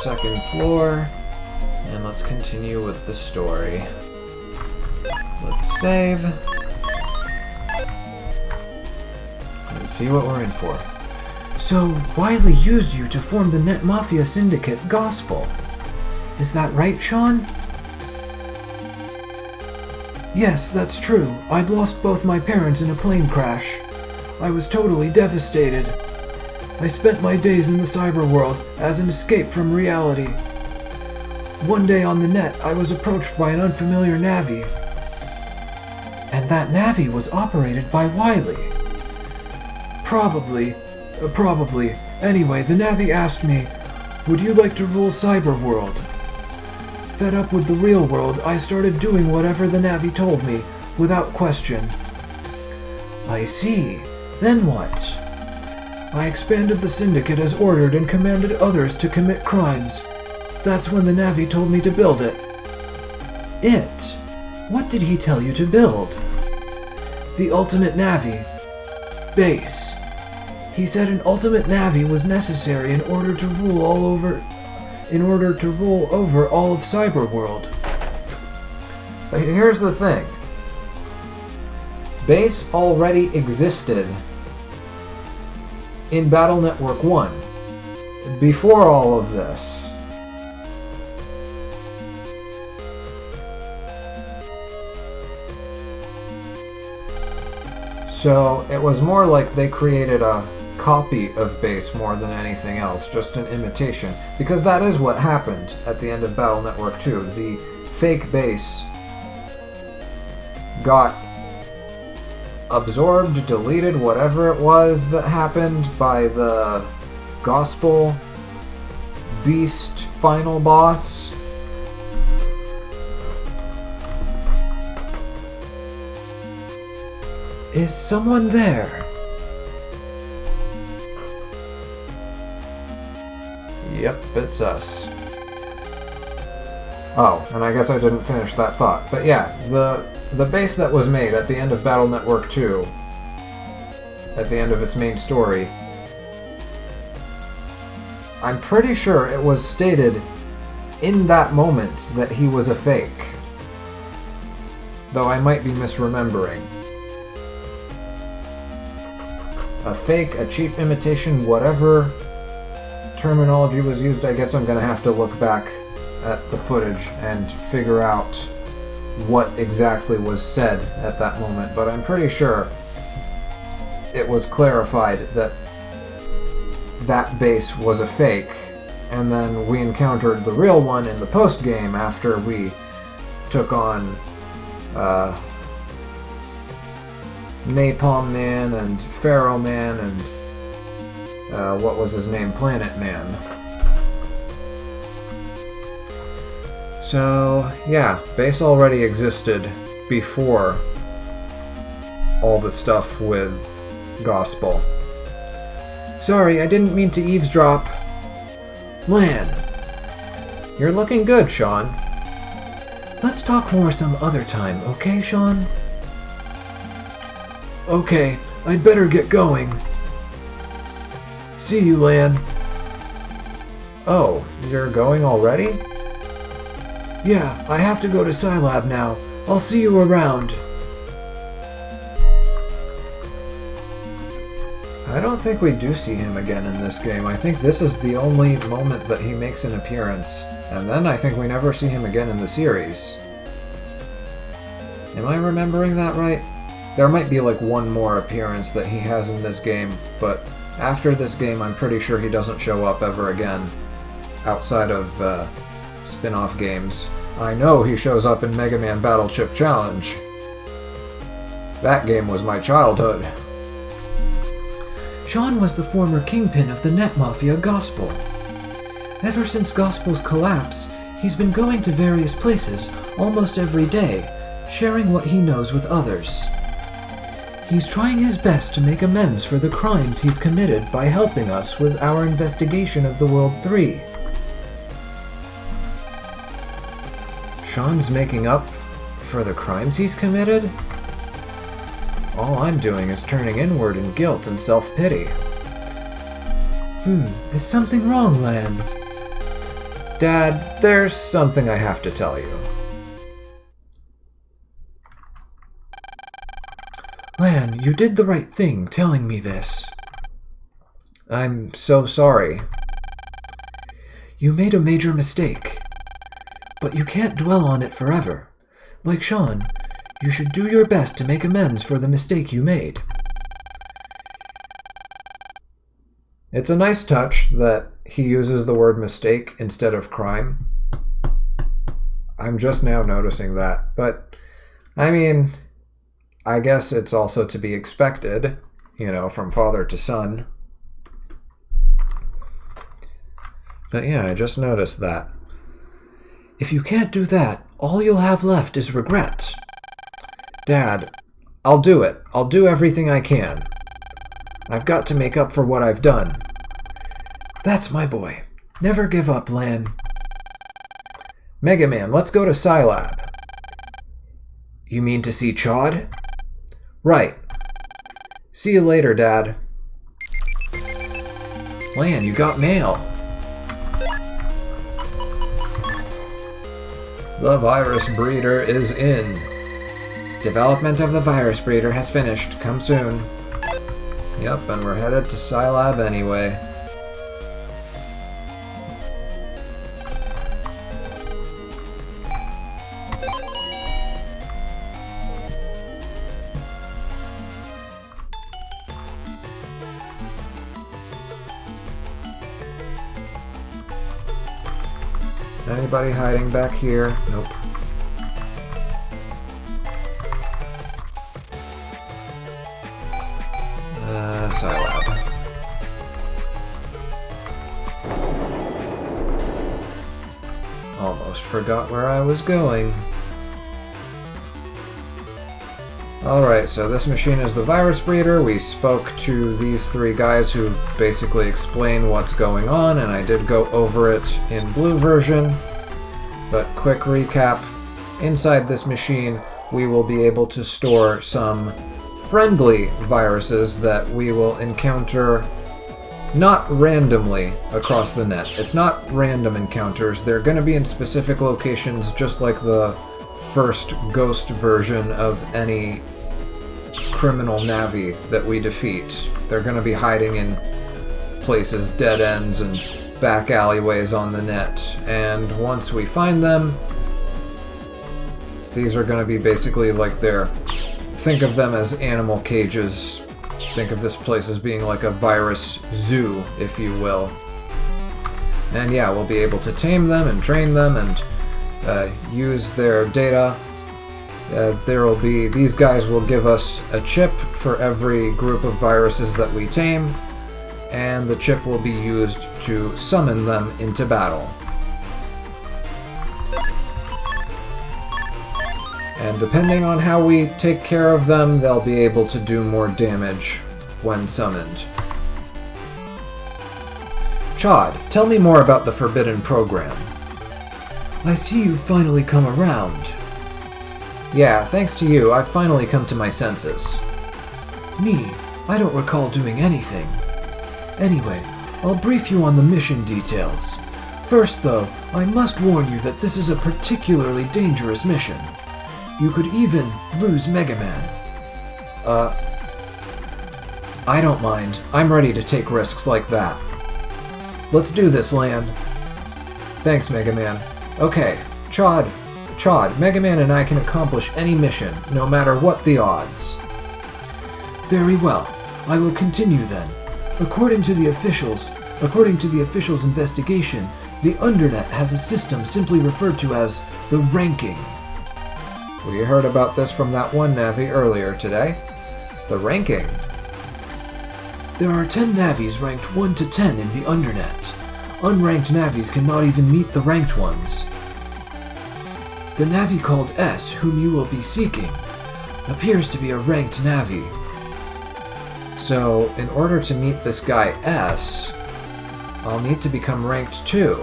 Second floor, and let's continue with the story. Let's save. Let's see what we're in for. So, Wiley used you to form the Net Mafia Syndicate Gospel. Is that right, Sean? Yes, that's true. I'd lost both my parents in a plane crash. I was totally devastated. I spent my days in the cyber world as an escape from reality. One day on the net, I was approached by an unfamiliar navi. And that navi was operated by Wiley. Probably. Anyway, the navi asked me, "Would you like to rule cyber world?" Fed up with the real world, I started doing whatever the navi told me, without question. I see. Then what? I expanded the syndicate as ordered and commanded others to commit crimes. That's when the navi told me to build it. It? What did he tell you to build? The ultimate navi. Base. He said an ultimate navi was necessary in order to rule over all of Cyberworld. But here's the thing. Base already existed in Battle Network 1 before all of this. So it was more like they created a copy of Base more than anything else, just an imitation. Because that is what happened at the end of Battle Network 2. The fake Base got absorbed, deleted, whatever it was that happened by the Gospel Beast final boss. Is someone there? Yep, it's us. Oh, and I guess I didn't finish that thought. But yeah, the base that was made at the end of Battle Network 2, at the end of its main story, I'm pretty sure it was stated in that moment that he was a fake. Though I might be misremembering. A fake, a cheap imitation, whatever terminology was used. I guess I'm gonna have to look back at the footage and figure out what exactly was said at that moment, but I'm pretty sure it was clarified that that base was a fake, and then we encountered the real one in the post-game after we took on Napalm Man and Pharaoh Man and what was his name? Planet Man. So, yeah, base already existed before all the stuff with Gospel. Sorry, I didn't mean to eavesdrop. Lan, you're looking good, Sean. Let's talk more some other time, okay, Sean? Okay, I'd better get going. See you, Lan. Oh, you're going already? Yeah, I have to go to Scilab now. I'll see you around. I don't think we do see him again in this game. I think this is the only moment that he makes an appearance. And then I think we never see him again in the series. Am I remembering that right? There might be like one more appearance that he has in this game, but after this game I'm pretty sure he doesn't show up ever again. Outside of spin-off games. I know he shows up in Mega Man Battle Chip Challenge. That game was my childhood. Sean was the former kingpin of the net mafia Gospel. Ever since Gospel's collapse, he's been going to various places almost every day, sharing what he knows with others. He's trying his best to make amends for the crimes he's committed by helping us with our investigation of the World 3. Sean's making up for the crimes he's committed? All I'm doing is turning inward in guilt and self-pity. Is something wrong, Lan? Dad, there's something I have to tell you. Lan, you did the right thing telling me this. I'm so sorry. You made a major mistake. But you can't dwell on it forever. Like Sean, you should do your best to make amends for the mistake you made. It's a nice touch that he uses the word mistake instead of crime. I'm just now noticing that, but I mean, I guess it's also to be expected, you know, from father to son. But yeah, I just noticed that. If you can't do that, all you'll have left is regret. Dad, I'll do it. I'll do everything I can. I've got to make up for what I've done. That's my boy. Never give up, Lan. Mega Man, let's go to Scilab. You mean to see Chad? Right. See you later, Dad. Lan, you got mail. The virus breeder is in. Development of the virus breeder has finished. Come soon. Yep, and we're headed to Scilab anyway. Anybody hiding back here? Nope. Scilab. Almost forgot where I was going. Alright, so this machine is the virus breeder. We spoke to these three guys who basically explain what's going on, and I did go over it in blue version. But quick recap, inside this machine we will be able to store some friendly viruses that we will encounter not randomly across the net. It's not random encounters. They're going to be in specific locations, just like the first Ghost version of any criminal navi that we defeat. They're going to be hiding in places, dead ends, and back alleyways on the net. And once we find them, these are going to be basically like their... Think of them as animal cages. Think of this place as being like a virus zoo, if you will. And yeah, we'll be able to tame them and train them and use their data. These guys will give us a chip for every group of viruses that we tame, and the chip will be used to summon them into battle. And depending on how we take care of them, they'll be able to do more damage when summoned. Chod, tell me more about the Forbidden Program. I see you've finally come around. Yeah, thanks to you, I've finally come to my senses. Me, I don't recall doing anything. Anyway, I'll brief you on the mission details. First, though, I must warn you that this is a particularly dangerous mission. You could even lose Mega Man. I don't mind. I'm ready to take risks like that. Let's do this, Land. Thanks, Mega Man. Okay, Chod, Mega Man and I can accomplish any mission, no matter what the odds. Very well. I will continue then. According to the officials' investigation, the Undernet has a system simply referred to as the ranking. We heard about this from that one Navi earlier today. The ranking. There are 10 navis ranked 1 to 10 in the Undernet. Unranked navis cannot even meet the ranked ones. The navi called S, whom you will be seeking, appears to be a ranked navi. So, in order to meet this guy S, I'll need to become ranked 2.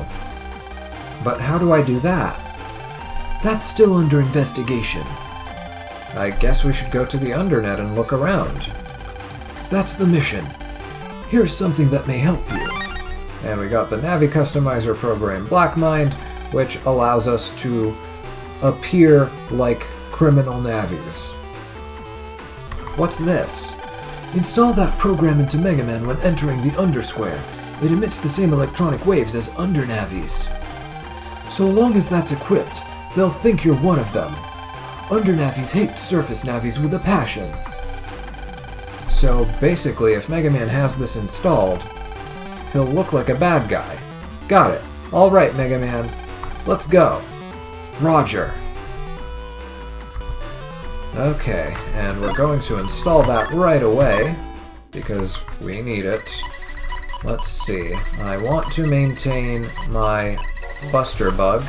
But how do I do that? That's still under investigation. I guess we should go to the Undernet and look around. That's the mission. Here's something that may help you. And we got the Navi Customizer program Black Mind, which allows us to appear like criminal navis. What's this? Install that program into Mega Man when entering the Undersquare. It emits the same electronic waves as Undernavis. So long as that's equipped, they'll think you're one of them. Undernavis hate surface navis with a passion. So basically, if Mega Man has this installed, he'll look like a bad guy. Got it. Alright, Mega Man. Let's go. Roger. Okay, and we're going to install that right away, because we need it. Let's see. I want to maintain my Buster Bug.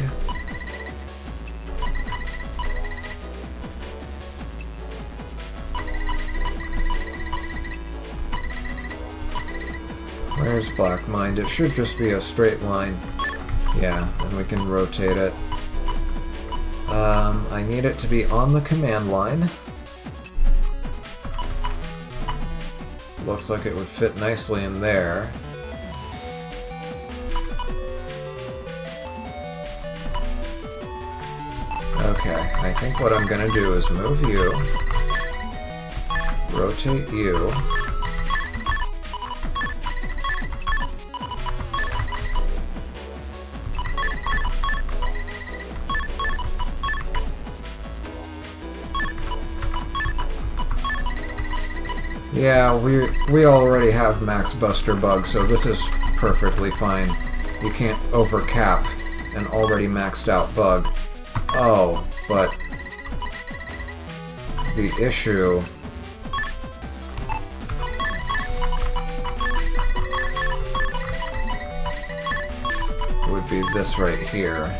Where's Black Mind? It should just be a straight line. Yeah, and we can rotate it. I need it to be on the command line. Looks like it would fit nicely in there. Okay, I think what I'm gonna do is move you, rotate you, yeah, we already have max Buster Bug, so this is perfectly fine. You can't overcap an already maxed out bug. Oh, but the issue would be this right here.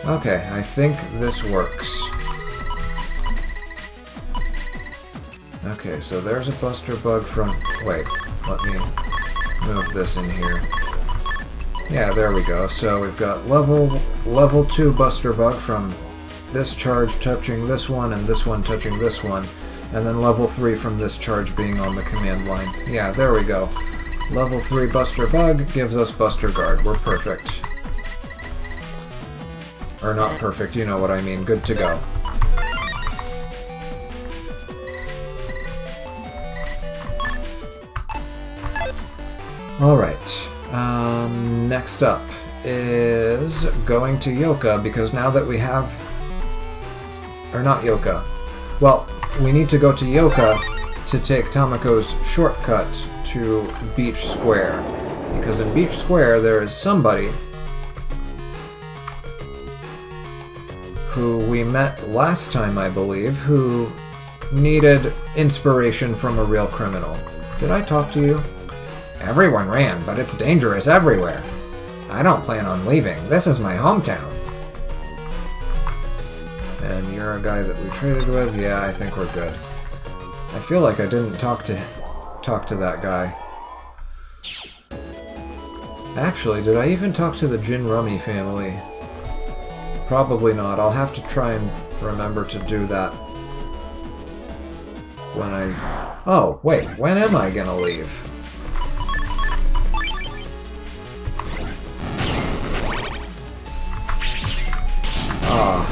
Okay, I think this works. Okay, so there's a Buster Bug from... Wait, let me move this in here. Yeah, there we go. So we've got level 2 Buster Bug from this charge touching this one and this one touching this one. And then level 3 from this charge being on the command line. Yeah, there we go. Level 3 Buster Bug gives us Buster Guard. We're perfect. Or not perfect, you know what I mean. Good to go. Alright. Next up is going to Yoka, because now that we have... Or not Yoka. Well, we need to go to Yoka to take Tamako's shortcut to Beach Square. Because in Beach Square there is somebody who we met last time, I believe, who needed inspiration from a real criminal. Did I talk to you? Everyone ran, but it's dangerous everywhere. I don't plan on leaving. This is my hometown. And you're a guy that we traded with? Yeah, I think we're good. I feel like I didn't talk to that guy. Actually, did I even talk to the Jin Rummy family? Probably not. I'll have to try and remember to do that when I... Oh, wait. When am I gonna leave? Ah.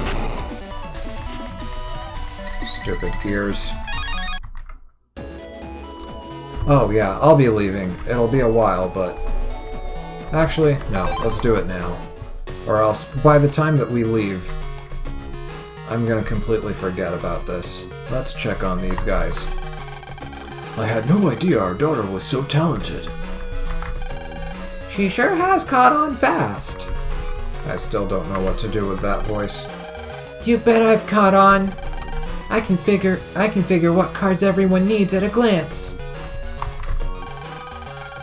Stupid gears. Oh, yeah. I'll be leaving. It'll be a while, but... Actually, no. Let's do it now. Or else, by the time that we leave, I'm gonna completely forget about this. Let's check on these guys. I had no idea our daughter was so talented. She sure has caught on fast. I still don't know what to do with that voice. You bet I've caught on. I can figure what cards everyone needs at a glance.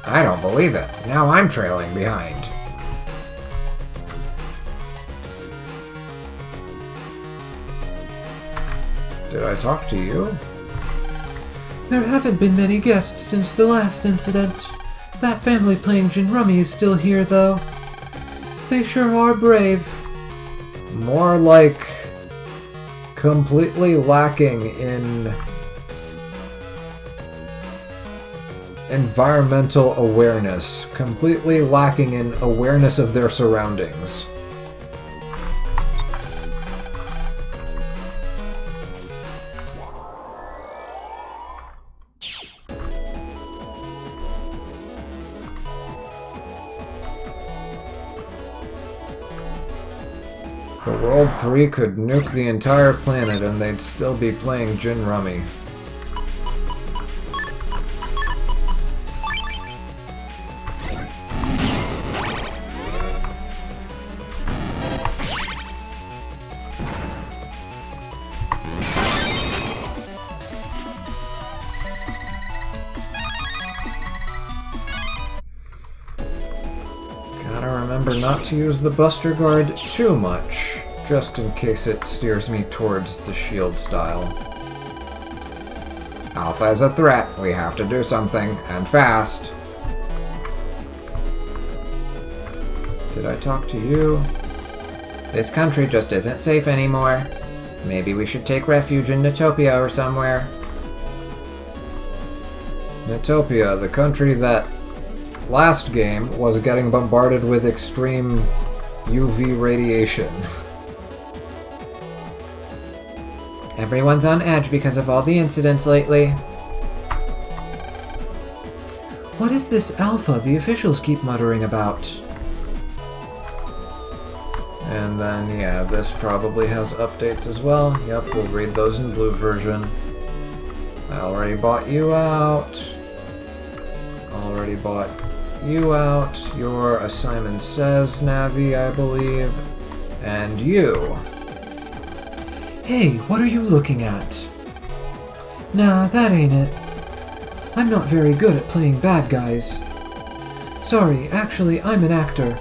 I don't believe it. Now I'm trailing behind. Did I talk to you? There haven't been many guests since the last incident. That family playing Jin Rummy is still here, though. They sure are brave. More like completely lacking in environmental awareness. Completely lacking in awareness of their surroundings. The World 3 could nuke the entire planet and they'd still be playing Jin Rummy. Gotta remember not to use the Buster Guard too much, just in case it steers me towards the shield style. Alpha is a threat. We have to do something, and fast. Did I talk to you? This country just isn't safe anymore. Maybe we should take refuge in Natopia or somewhere. Natopia, the country that last game was getting bombarded with extreme UV radiation. Everyone's on edge because of all the incidents lately. What is this Alpha the officials keep muttering about? And then, yeah, this probably has updates as well. Yep, we'll read those in blue version. I already bought you out. Already bought you out. You're a Simon Says Navi, I believe. And you. Hey, what are you looking at? Nah, that ain't it. I'm not very good at playing bad guys. Sorry, actually, I'm an actor.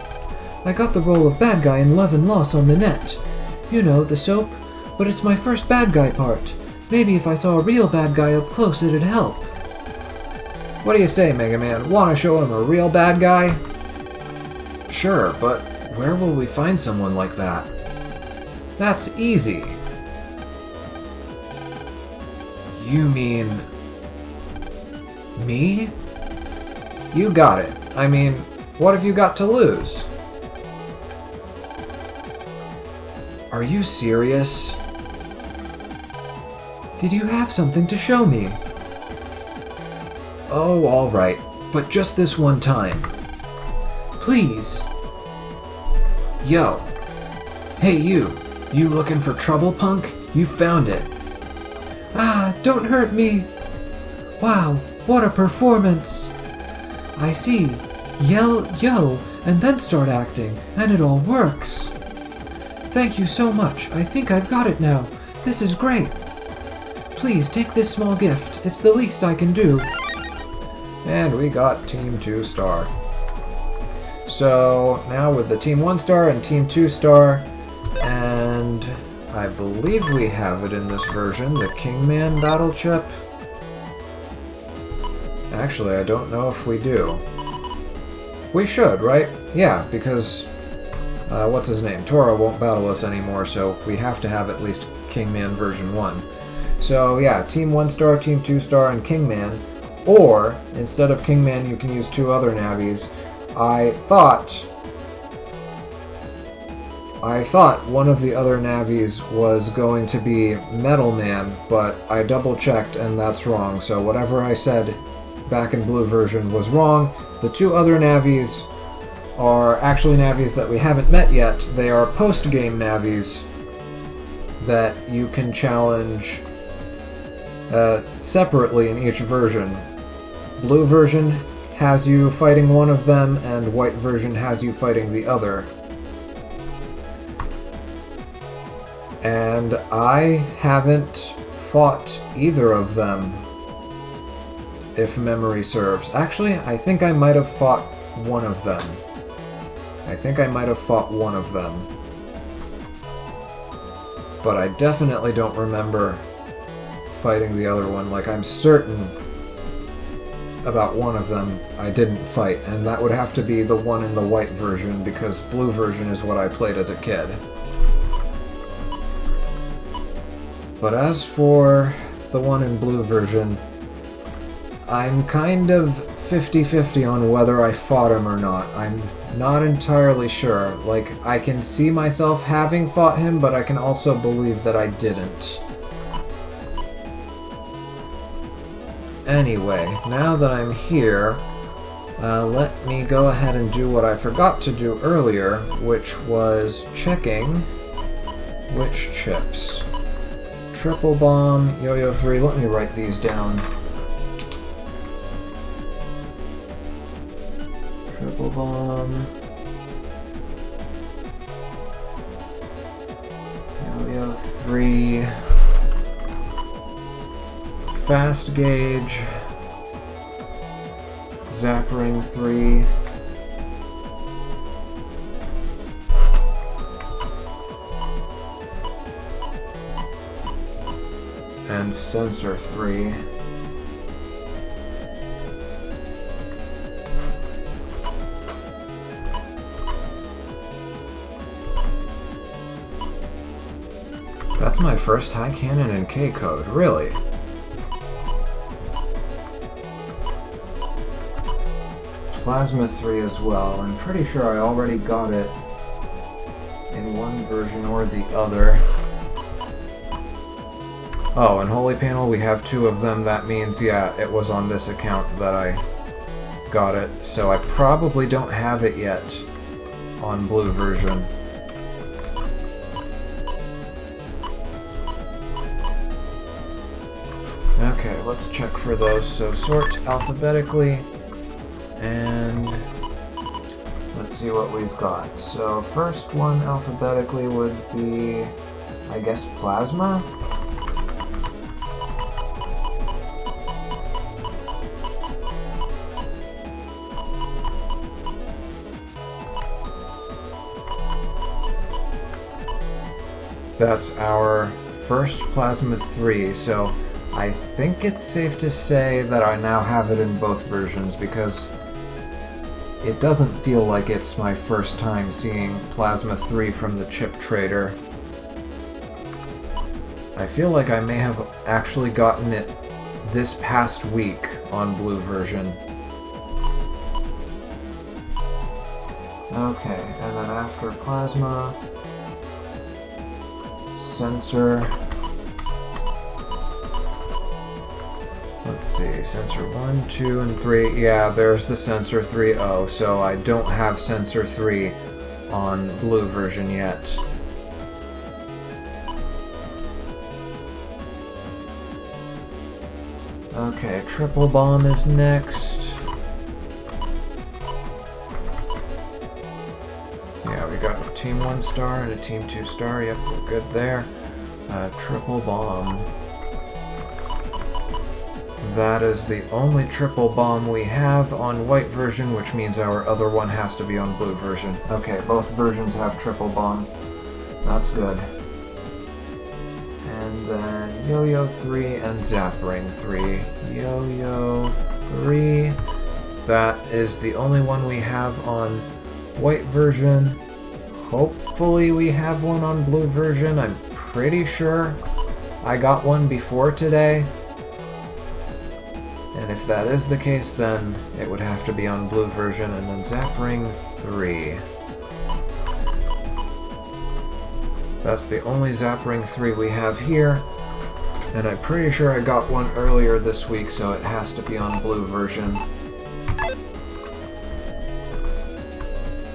I got the role of bad guy in Love and Loss on the net. You know, the soap, but it's my first bad guy part. Maybe if I saw a real bad guy up close, it'd help. What do you say, Mega Man? Want to show him a real bad guy? Sure, but where will we find someone like that? That's easy. You mean... me? You got it. I mean, what have you got to lose? Are you serious? Did you have something to show me? Oh, alright. But just this one time. Please. Yo. Hey, you. You looking for trouble, punk? You found it. Ah, don't hurt me. Wow, what a performance. I see. Yell yo, and then start acting, and it all works. Thank you so much. I think I've got it now. This is great. Please take this small gift. It's the least I can do. And we got Team 2 star. So now with the Team 1 star and Team 2 star, and I believe we have it in this version, the Kingman battle chip. Actually, I don't know if we do. We should, right? Yeah, because, what's his name? Toro won't battle us anymore, so we have to have at least Kingman version 1. So yeah, Team 1-star, Team 2-star, and Kingman. Or, instead of Kingman, you can use 2 other navis. I thought one of the other navis was going to be Metal Man, but I double-checked and that's wrong. So whatever I said back in blue version was wrong. The 2 other navis are actually navis that we haven't met yet. They are post-game navis that you can challenge separately in each version. Blue version has you fighting one of them, and white version has you fighting the other. And I haven't fought either of them, if memory serves. Actually, I think I might have fought one of them. But I definitely don't remember fighting the other one. Like, I'm certain about one of them I didn't fight, and that would have to be the one in the white version, because blue version is what I played as a kid. But as for the one in blue version, I'm kind of 50-50 on whether I fought him or not. I'm not entirely sure. Like, I can see myself having fought him, but I can also believe that I didn't. Anyway, now that I'm here, let me go ahead and do what I forgot to do earlier, which was checking which chips. Triple Bomb, Yo-Yo 3, let me write these down. Triple Bomb, Yo-Yo 3, Fast Gauge, Zap Ring 3, and Sensor 3. That's my first high cannon and K code, really? Plasma 3 as well. I'm pretty sure I already got it in one version or the other. Oh, and Holy Panel, we have 2 of them. That means, yeah, it was on this account that I got it. So I probably don't have it yet on blue version. Okay, let's check for those. So sort alphabetically, and let's see what we've got. So first one alphabetically would be, I guess, Plasma. That's our first Plasma 3, so I think it's safe to say that I now have it in both versions, because it doesn't feel like it's my first time seeing Plasma 3 from the chip trader. I feel like I may have actually gotten it this past week on blue version. Okay, and then after Plasma, Sensor. Let's see, Sensor 1, 2, and 3. Yeah, there's the Sensor 3.0, so I don't have Sensor 3 on blue version yet. Okay, Triple Bomb is next. Yeah, we got a Team 1-star and a Team 2-star. Yep, we're good there. Triple Bomb. That is the only Triple Bomb we have on white version, which means our other one has to be on blue version. Okay, both versions have Triple Bomb. That's good. Yo-Yo 3 and Zap Ring 3. Yo-Yo 3. That is the only one we have on white version. Hopefully we have one on blue version. I'm pretty sure I got one before today. And if that is the case, then it would have to be on blue version. And then Zap Ring 3. That's the only Zap Ring 3 we have here. And I'm pretty sure I got one earlier this week, so it has to be on blue version.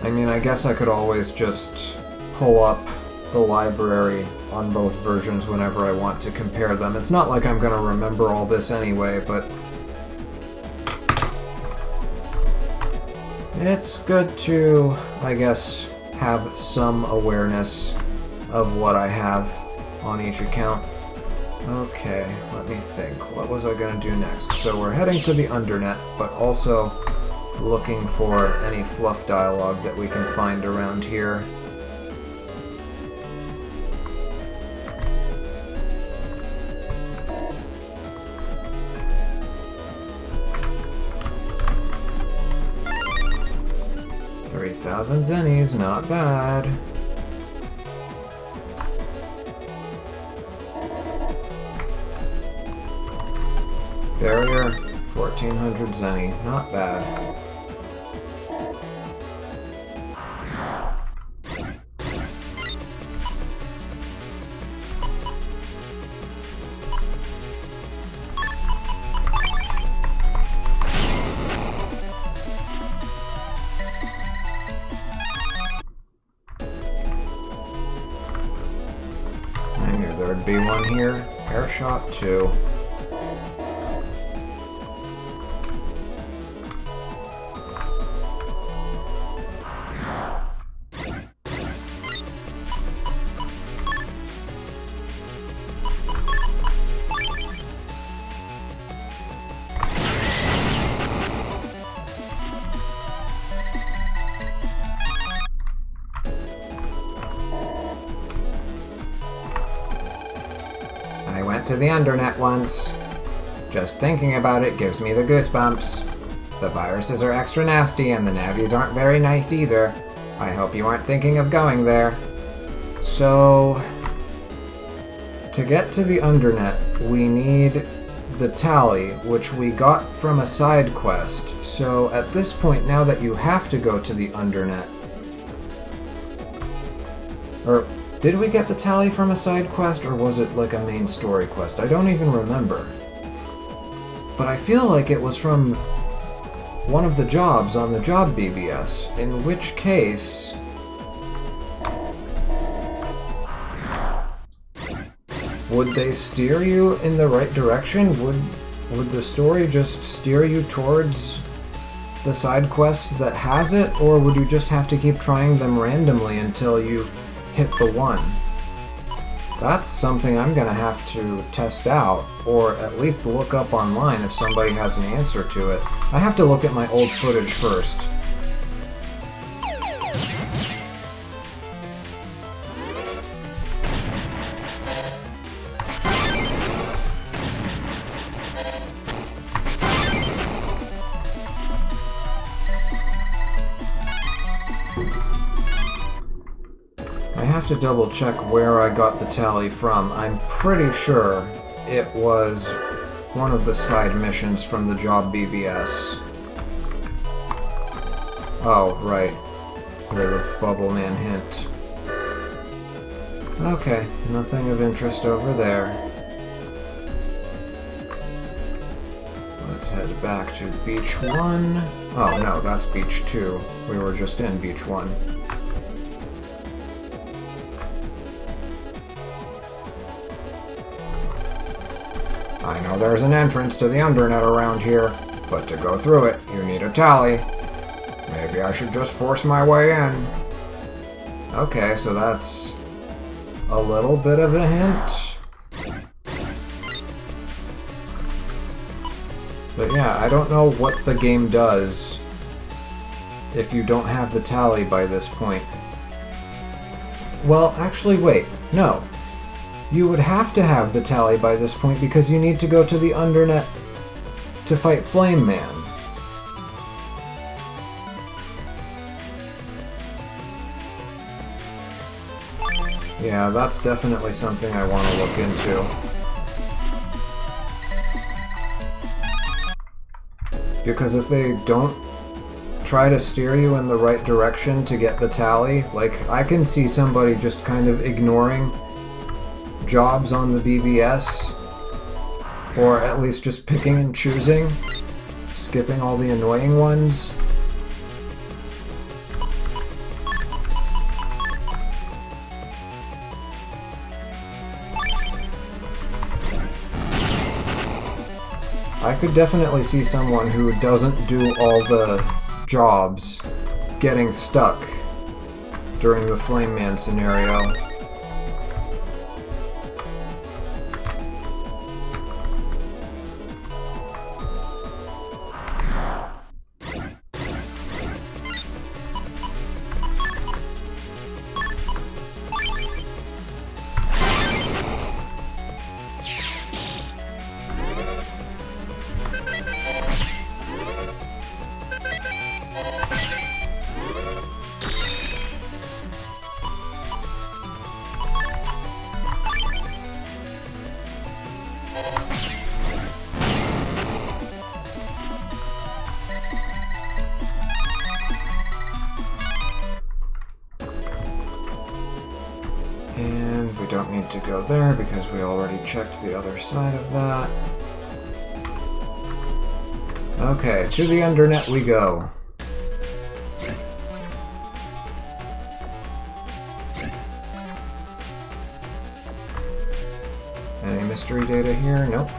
I mean, I guess I could always just pull up the library on both versions whenever I want to compare them. It's not like I'm going to remember all this anyway, but it's good to, I guess, have some awareness of what I have on each account. Okay, let me think. What was I going to do next? So we're heading to the Undernet, but also looking for any fluff dialogue that we can find around here. $3,000 zennies, not bad. Barrier, 1400 zenny, not bad. I knew there'd be one here. Air shot 2. I went to the Undernet once. Just thinking about it gives me the goosebumps. The viruses are extra nasty and the navis aren't very nice either. I hope you aren't thinking of going there. So, to get to the Undernet, we need the tally, which we got from a side quest. So at this point, now that you have to go to the Undernet, or did we get the tally from a side quest, or was it like a main story quest? I don't even remember. But I feel like it was from one of the jobs on the job BBS, in which case would they steer you in the right direction? Would the story just steer you towards the side quest that has it, or would you just have to keep trying them randomly until you hit the one? That's something I'm gonna have to test out, or at least look up online if somebody has an answer to it. I have to look at my old footage first. I have to double check where I got the tally from. I'm pretty sure it was one of the side missions from the job BBS. Oh, right. Here, the Bubble Man hint. Okay, nothing of interest over there. Let's head back to Beach 1. Oh, no, that's Beach 2. We were just in Beach 1. I know there's an entrance to the Undernet around here, but to go through it, you need a tally. Maybe I should just force my way in. Okay, so that's a little bit of a hint. But yeah, I don't know what the game does if you don't have the tally by this point. Well, actually, wait. No. You would have to have the tally by this point because you need to go to the Undernet to fight Flame Man. Yeah, that's definitely something I want to look into. Because if they don't try to steer you in the right direction to get the tally, like, I can see somebody just kind of ignoring jobs on the BBS, or at least just picking and choosing, skipping all the annoying ones. I could definitely see someone who doesn't do all the jobs getting stuck during the Flame Man scenario. And we don't need to go there because we already checked the other side of that. Okay, to the Undernet we go. Any mystery data here? Nope.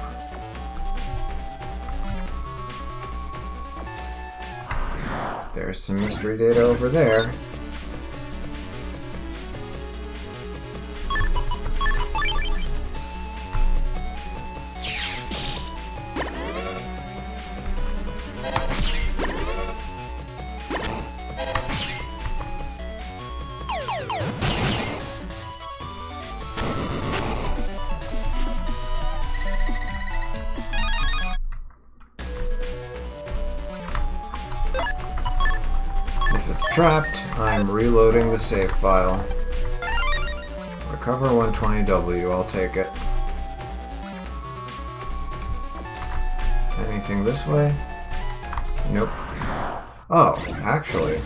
There's some mystery data over there. If it's trapped, I'm reloading the save file. Recover 120W, I'll take it. Anything this way? Nope. Oh, actually.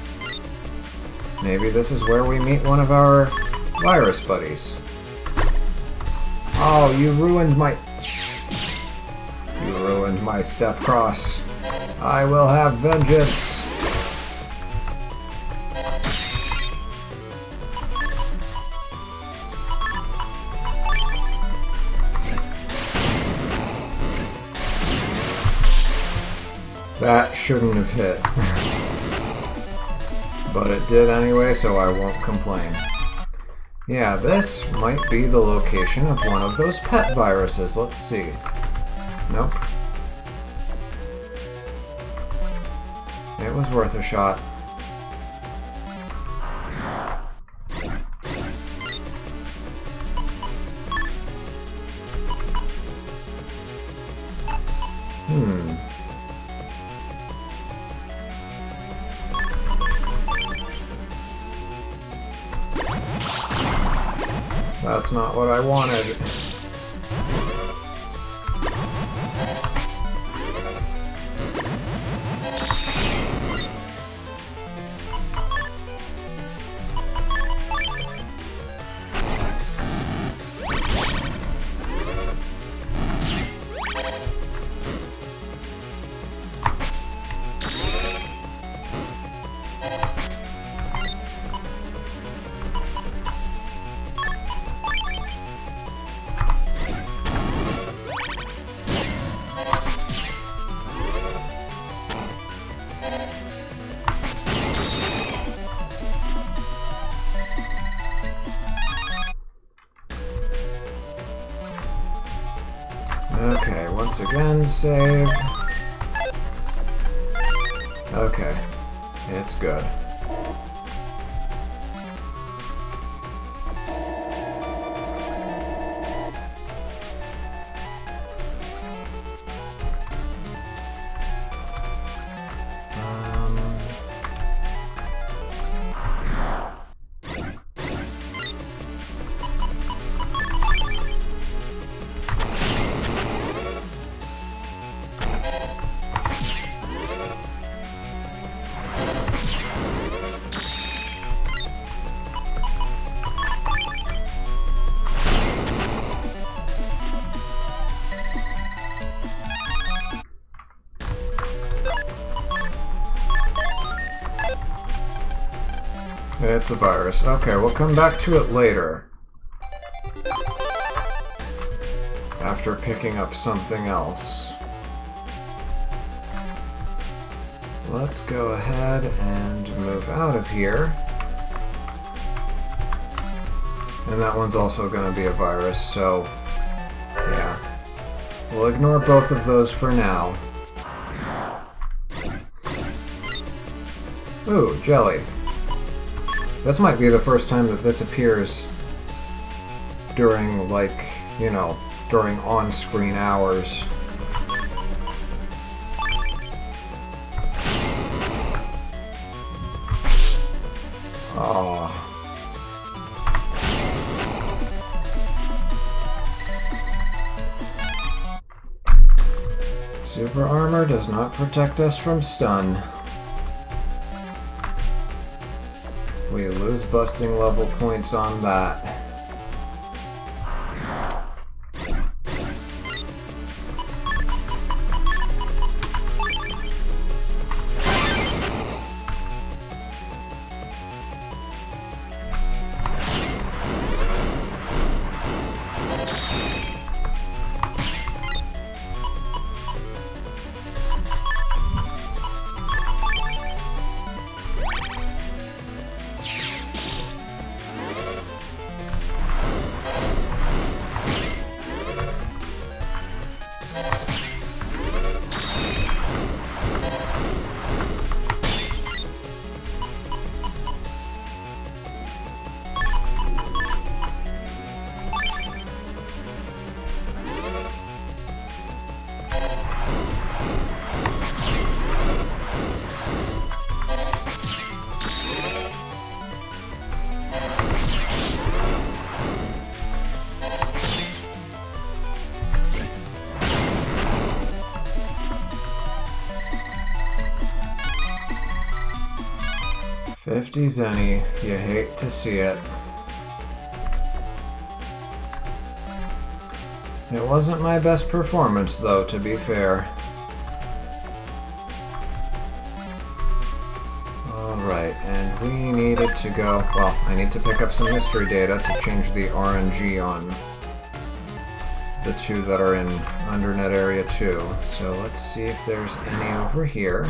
Maybe this is where we meet one of our virus buddies. Oh, you ruined my... You ruined my step cross. I will have vengeance. That shouldn't have hit. But it did anyway, so I won't complain. Yeah, this might be the location of one of those pet viruses. Let's see. Nope. It was worth a shot. That's not what I wanted. Okay, once again, save. Okay, it's good. It's a virus. Okay, we'll come back to it later. After picking up something else. Let's go ahead and move out of here. And that one's also going to be a virus, so yeah. We'll ignore both of those for now. Ooh, jelly. This might be the first time that this appears during, like, you know, during on-screen hours. Oh. Super armor does not protect us from stun. We lose busting level points on that. $50 zenny, you hate to see it. It wasn't my best performance though, to be fair. Alright, and we needed to go, well, I need to pick up some history data to change the RNG on the two that are in Undernet Area 2. So let's see if there's any over here.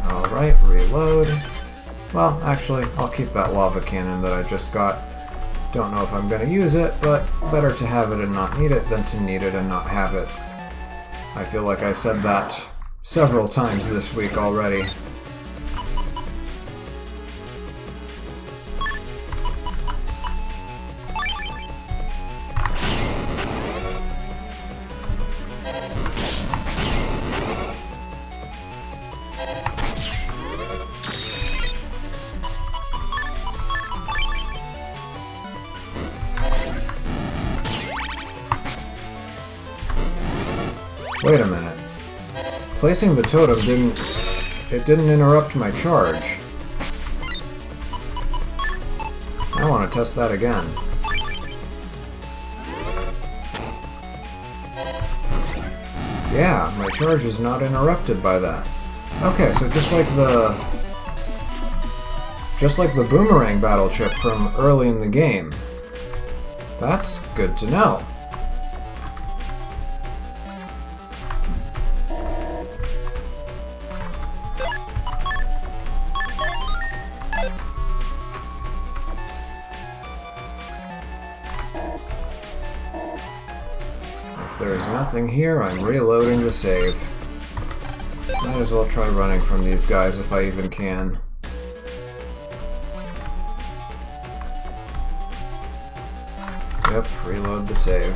Alright, reload. Well, actually, I'll keep that lava cannon that I just got. Don't know if I'm going to use it, but better to have it and not need it than to need it and not have it. I feel like I said that several times this week already. Wait a minute. Placing the totem didn't interrupt my charge. I want to test that again. Yeah, my charge is not interrupted by that. Okay, so just like the boomerang battle chip from early in the game. That's good to know. If there's nothing here, I'm reloading the save. Might as well try running from these guys if I even can. Yep, reload the save.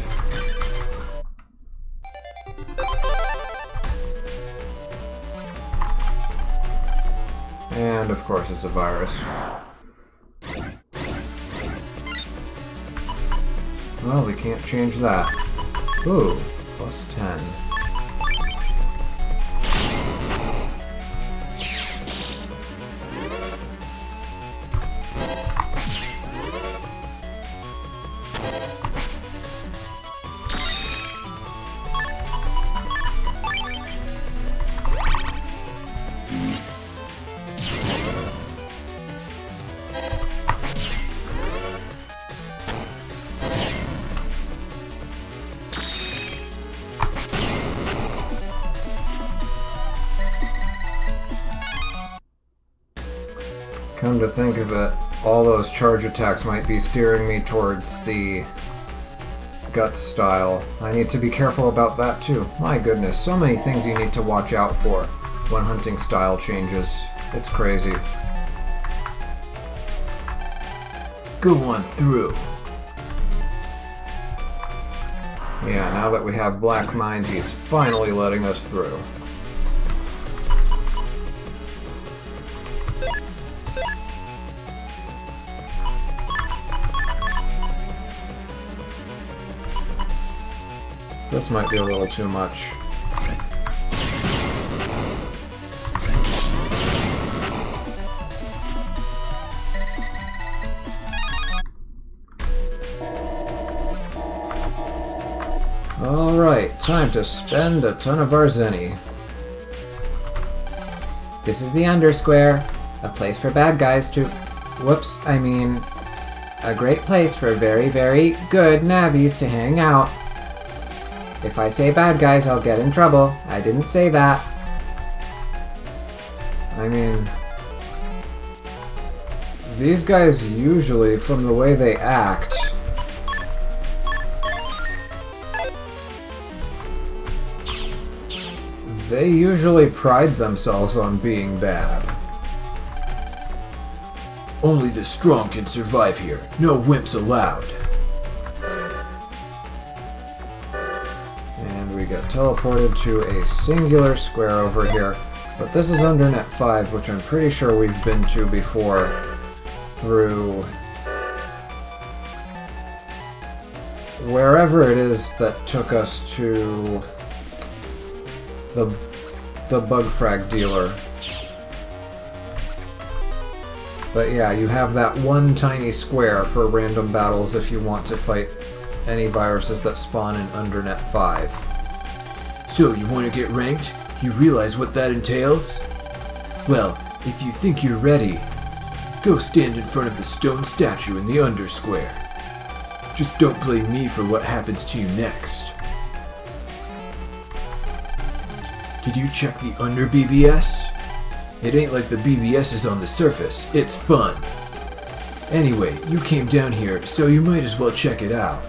And of course it's a virus. Well, we can't change that. Ooh, +10. Come to think of it, all those charge attacks might be steering me towards the Guts style. I need to be careful about that too. My goodness, so many things you need to watch out for when hunting style changes. It's crazy. Go on through. Yeah, now that we have Black Mind, he's finally letting us through. This might be a little too much. Alright, time to spend a ton of our zenny. This is the Undersquare, a place for bad guys to... Whoops, I mean... a great place for very, very good navis to hang out. If I say bad guys, I'll get in trouble. I didn't say that. I mean... these guys usually, from the way they act... they usually pride themselves on being bad. Only the strong can survive here. No wimps allowed. And we get teleported to a singular square over here. But this is Undernet 5, which I'm pretty sure we've been to before through wherever it is that took us to the bug frag dealer. But yeah, you have that one tiny square for random battles if you want to fight any viruses that spawn in Undernet 5. So, you want to get ranked? You realize what that entails? Well, if you think you're ready, go stand in front of the stone statue in the Undersquare. Just don't blame me for what happens to you next. Did you check the Under BBS? It ain't like the BBS's on the surface, it's fun. Anyway, you came down here, so you might as well check it out.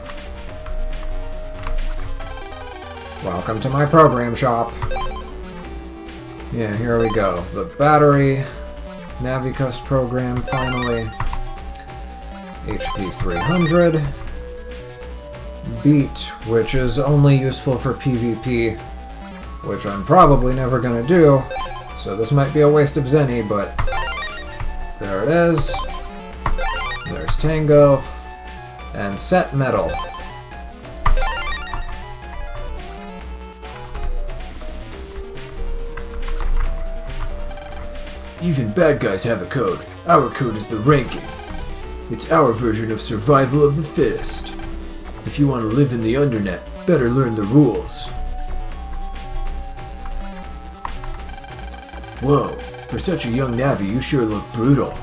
Welcome to my program shop. Yeah, here we go. The battery, Navicust program finally. HP 300. Beat, which is only useful for PvP, which I'm probably never gonna do, so this might be a waste of zenny, but there it is. There's Tango, and Set Metal. Even bad guys have a code. Our code is the ranking. It's our version of survival of the fittest. If you want to live in the Undernet, better learn the rules. Whoa, for such a young Navi, you sure look brutal.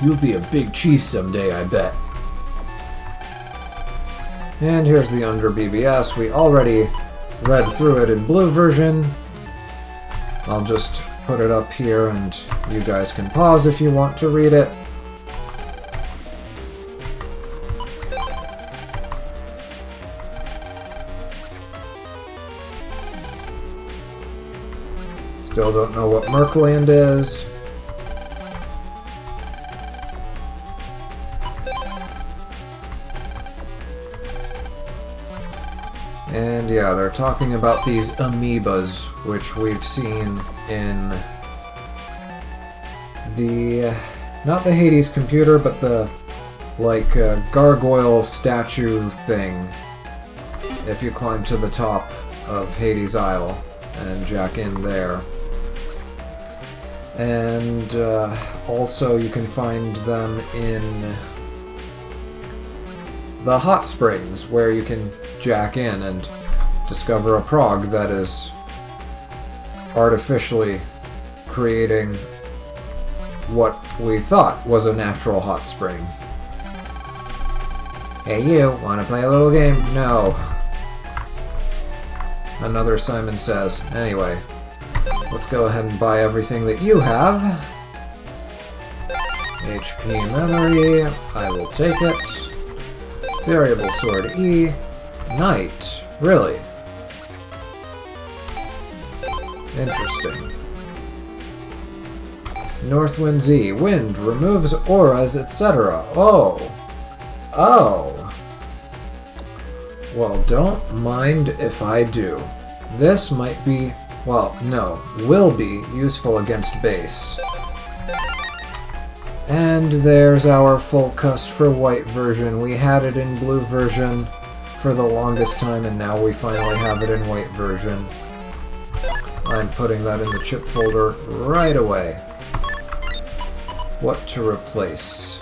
You'll be a big cheese someday, I bet. And here's the Under BBS. We already read through it in blue version. I'll just put it up here and you guys can pause if you want to read it. Still don't know what Merkland is. And yeah, they're talking about these amoebas, which we've seen in the, not the Hades computer, but the, like, gargoyle statue thing, if you climb to the top of Hades Isle and jack in there. And also you can find them in the hot springs, where you can jack in and discover a prog that is artificially creating what we thought was a natural hot spring. Hey you, wanna play a little game? No. Another Simon Says. Anyway, let's go ahead and buy everything that you have. HP memory, I will take it. Variable sword E. Knight, really? Interesting. Northwind Z, wind, removes auras, etc. Oh! Oh! Well, don't mind if I do. This might be, well, no, will be useful against base. And there's our full cust for white version. We had it in blue version for the longest time, and now we finally have it in white version. I'm putting that in the chip folder right away. What to replace?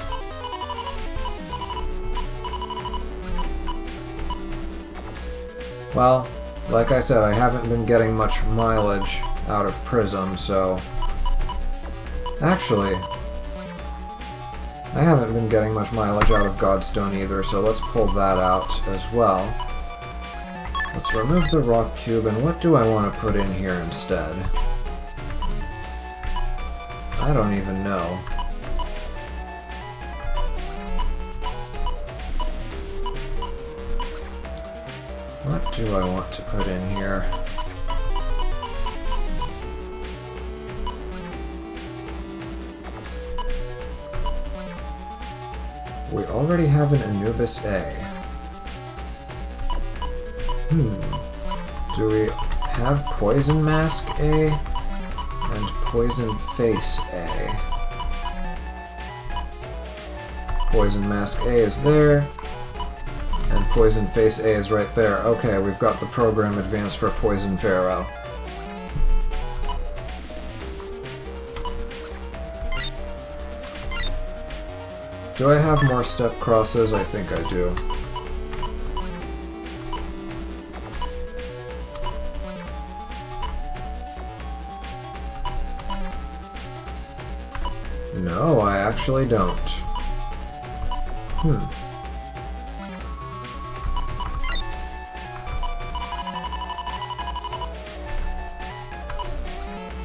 Well, like I said, I haven't been getting much mileage out of Prism, so... Actually, I haven't been getting much mileage out of Godstone either, so let's pull that out as well. Let's remove the rock cube, and what do I want to put in here instead? I don't even know. What do I want to put in here? We already have an Anubis A. Do we have Poison Mask A and Poison Face A? Poison Mask A is there, and Poison Face A is right there. Okay, we've got the program advanced for Poison Pharaoh. Do I have more step crosses? I think I do. No, I actually don't.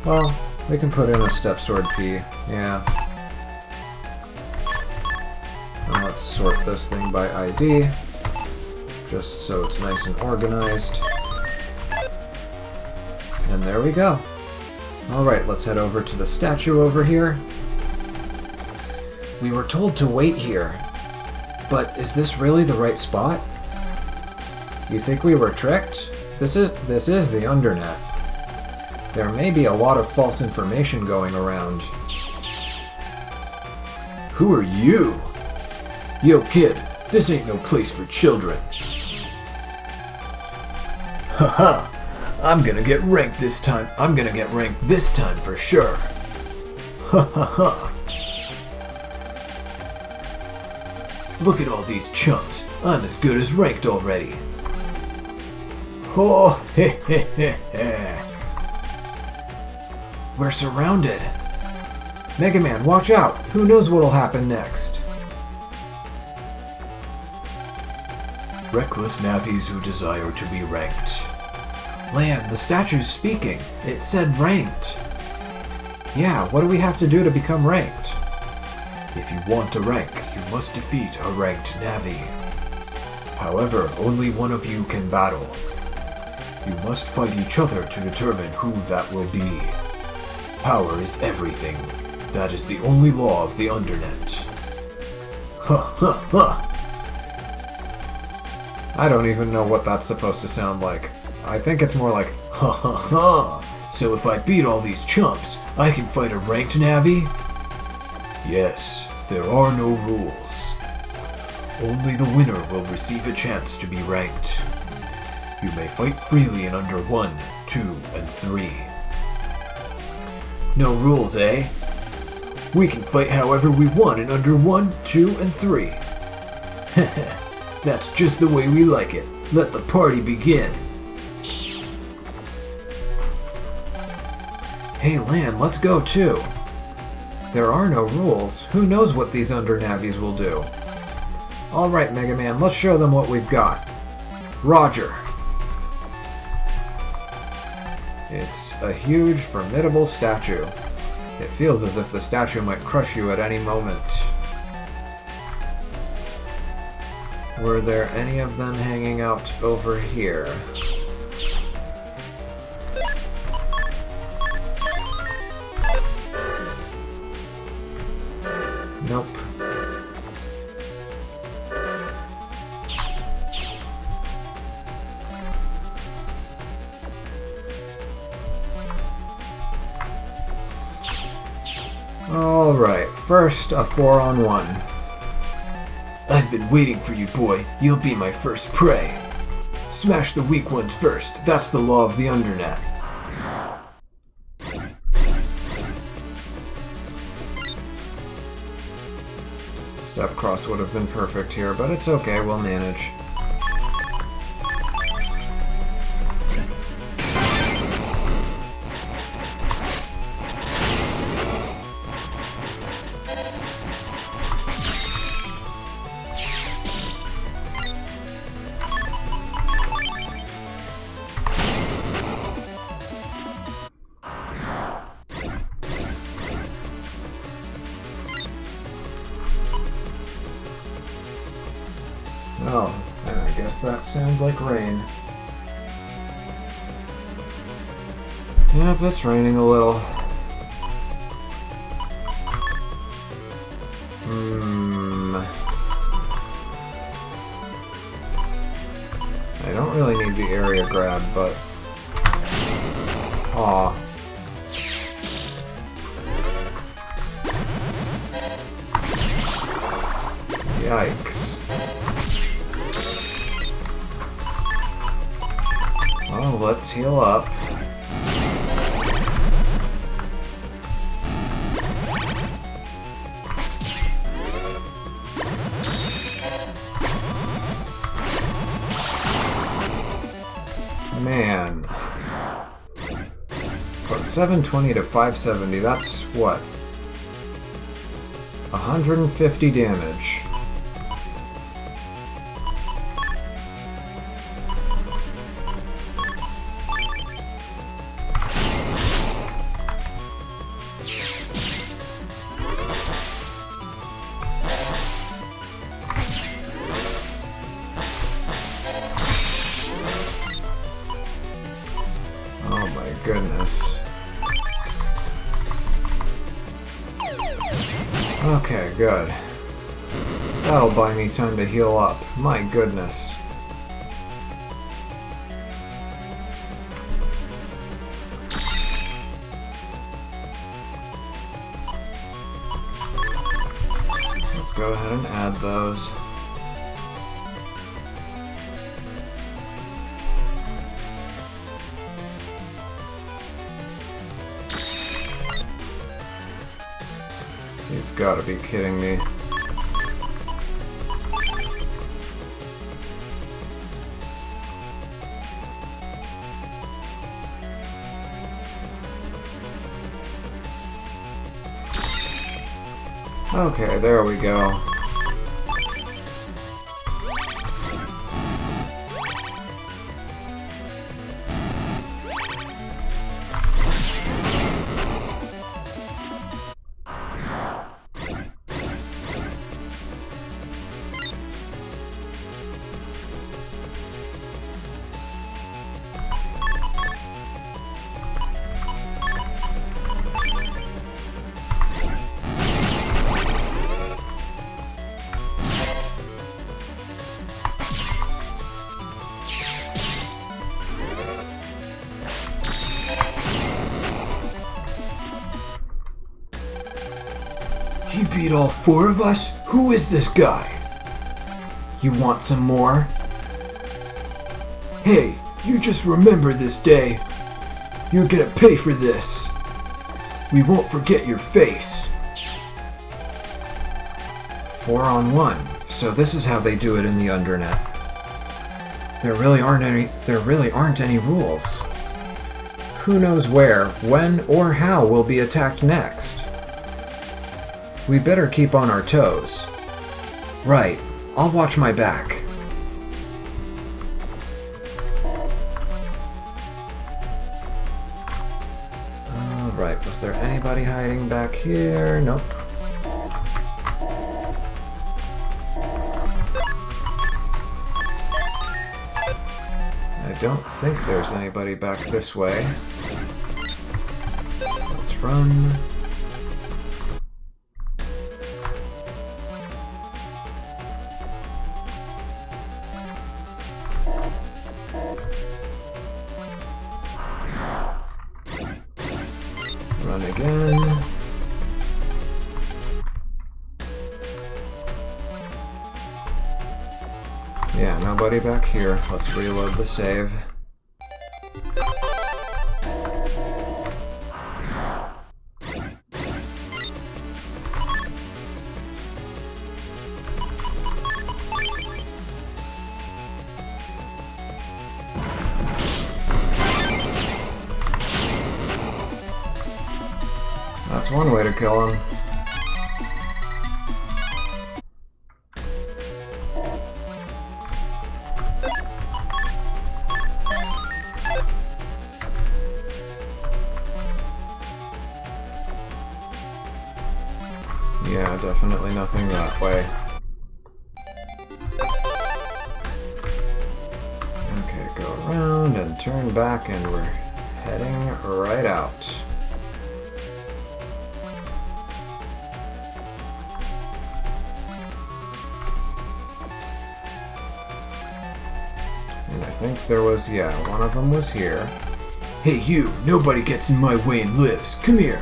Well, we can put in a step sword P, yeah. And let's sort this thing by ID, just so it's nice and organized. And there we go. Alright, let's head over to the statue over here. We were told to wait here, but is this really the right spot? You think we were tricked? This is the Undernet. There may be a lot of false information going around. Who are you? Yo, kid, this ain't no place for children. Haha, I'm gonna get ranked this time. I'm gonna get ranked this time for sure. Ha ha ha. Look at all these chumps. I'm as good as ranked already. Oh, heh heh heh heh. We're surrounded. Mega Man, watch out! Who knows what'll happen next? Reckless navis who desire to be ranked. Lan, the statue's speaking. It said ranked. Yeah, what do we have to do to become ranked? If you want to rank, you must defeat a ranked navi. However, only one of you can battle. You must fight each other to determine who that will be. Power is everything. That is the only law of the Undernet. Ha ha ha! I don't even know what that's supposed to sound like. I think it's more like, ha ha ha! So if I beat all these chumps, I can fight a ranked navi? Yes, there are no rules. Only the winner will receive a chance to be ranked. You may fight freely in under 1, 2, and 3. No rules, eh? We can fight however we want in under 1, 2, and 3. That's just the way we like it. Let the party begin. Hey Lan, let's go too. There are no rules. Who knows what these Undernavis will do? Alright, Mega Man, let's show them what we've got. Roger. It's a huge, formidable statue. It feels as if the statue might crush you at any moment. Were there any of them hanging out over here? Nope. Alright, first a 4-on-1. I've been waiting for you, boy. You'll be my first prey. Smash the weak ones first. That's the law of the Undernet. Step cross would have been perfect here, but it's okay, we'll manage. Oh, and I guess that sounds like rain. Yep, it's raining a little. I don't really need the area grab, but... Aw. Yikes. Oh, let's heal up. Man. From 720 to 570, that's what? 150 damage. Goodness. Okay, good. That'll buy me time to heal up. My goodness. Let's go ahead and add those. You've got to be kidding me. Okay, there we go. He beat all four of us? Who is this guy? You want some more? Hey, you just remember this day. You're gonna pay for this. We won't forget your face. 4-on-1. So this is how they do it in the Undernet. There really aren't any rules. Who knows where, when, or how we'll be attacked next? We better keep on our toes. Right, I'll watch my back. Alright, was there anybody hiding back here? Nope. I don't think there's anybody back this way. Let's run. Run again. Yeah, nobody back here. Let's reload the save. That's one way to kill him. Yeah, definitely nothing that way. Okay, go around and turn back, and we're heading right out. And I think there was, yeah, one of them was here. Hey you, nobody gets in my way and lives. Come here.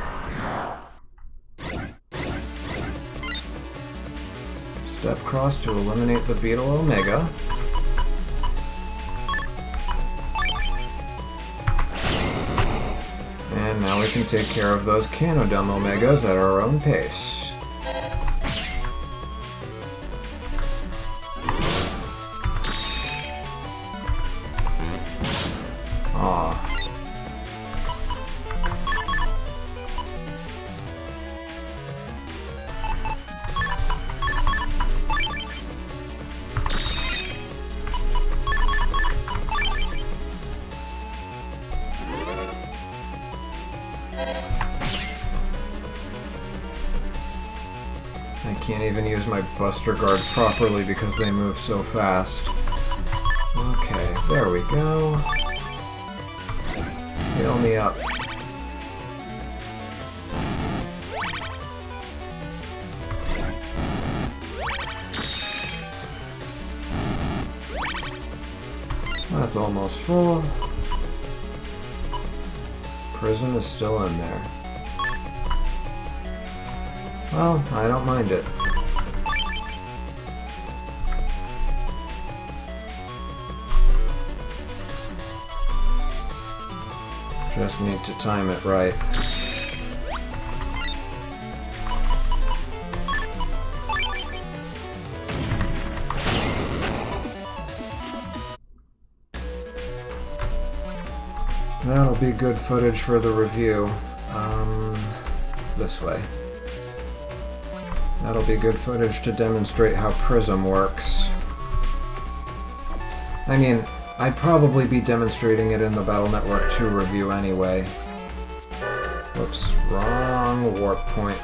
Step cross to eliminate the Beetle Omega. And now we can take care of those Canodum Omegas at our own pace. Aw. I can't even use my Buster Guard properly because they move so fast. Okay, there we go. Heal me up. That's almost full. Prison is still in there. Well, I don't mind it. Just need to time it right. That'll be good footage for the review. This way. That'll be good footage to demonstrate how Prism works. I mean, I'd probably be demonstrating it in the Battle Network 2 review anyway. Whoops, wrong warp point.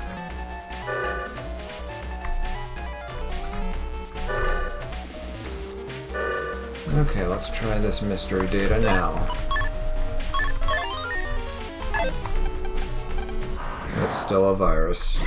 Okay, let's try this mystery data now. It's still a virus.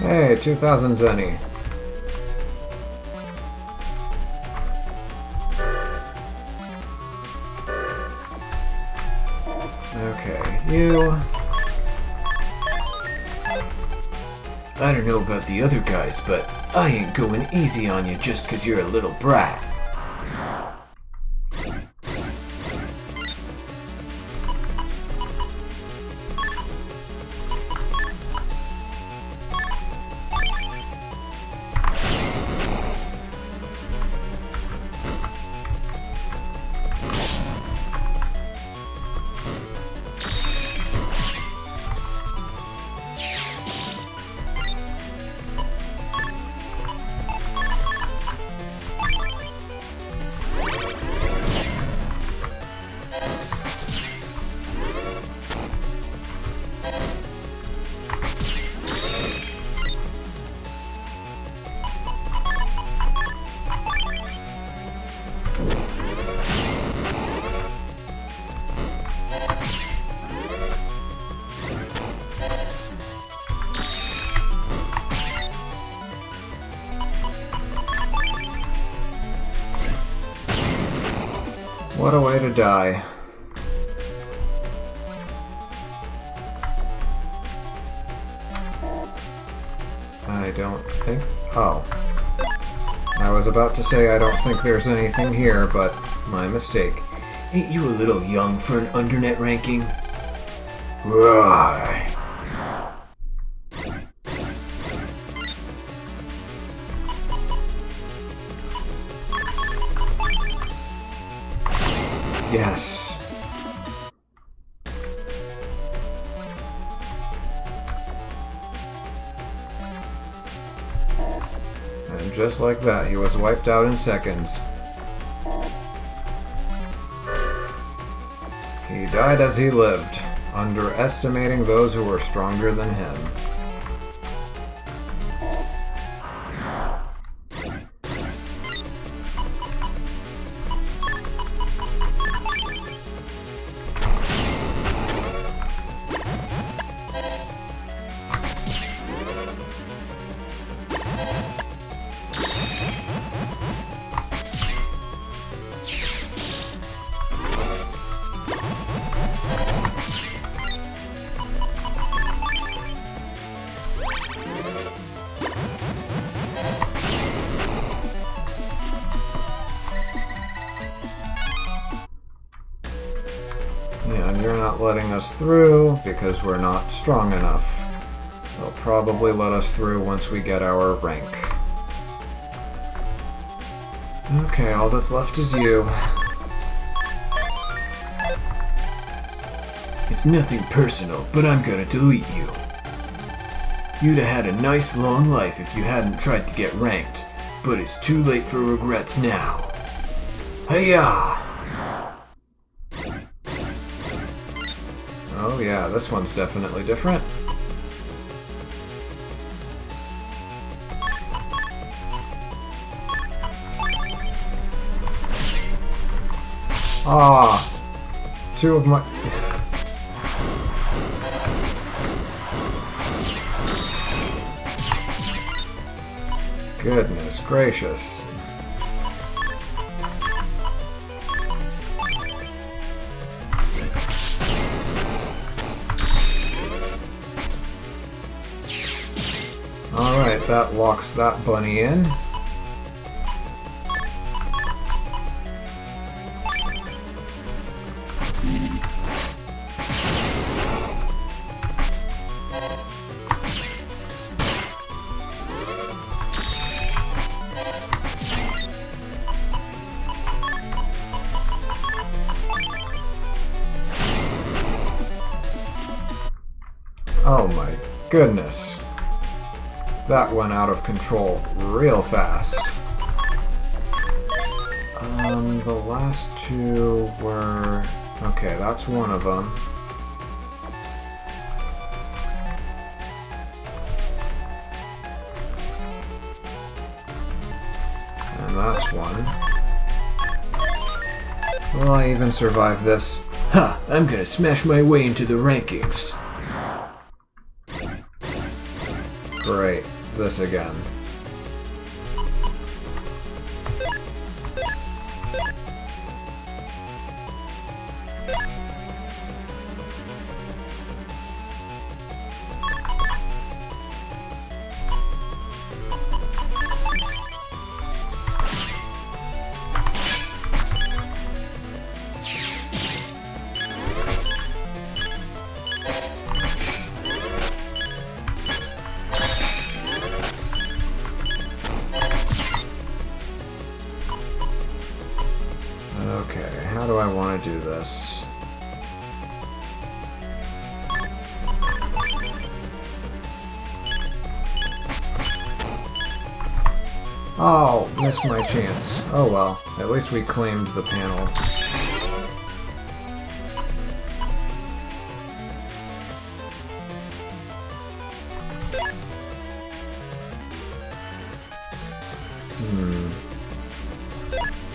Hey, 2,000 zenny. Okay, you... I don't know about the other guys, but I ain't going easy on you just 'cause you're a little brat. What a way to die. I don't think... Oh. I was about to say I don't think there's anything here, but my mistake. Ain't you a little young for an Undernet ranking? Right. Yes. And just like that, he was wiped out in seconds. He died as he lived, underestimating those who were stronger than him. And you're not letting us through because we're not strong enough. They'll probably let us through once we get our rank. Okay, all that's left is you. It's nothing personal, but I'm gonna delete you. You'd have had a nice long life if you hadn't tried to get ranked, but it's too late for regrets now. Hiya! Oh yeah, this one's definitely different. Ah, two of my... Goodness gracious. Alright, that locks that bunny in. Oh my goodness. That went out of control real fast. The last two were... Okay, that's one of them. And that's one. Will I even survive this? Ha! I'm gonna smash my way into the rankings. Great. this again. Okay, how do I want to do this? Oh, missed my chance. Oh well, at least we claimed the panel.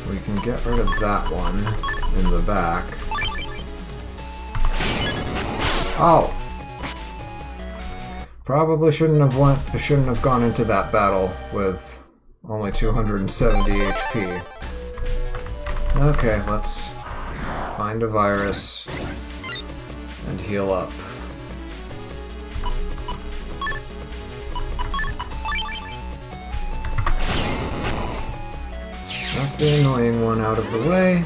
We can get rid of that one in the back. Oh! Probably shouldn't have gone into that battle with only 270 HP. Okay, let's find a virus and heal up. That's the annoying one out of the way.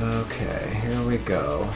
Okay, here we go.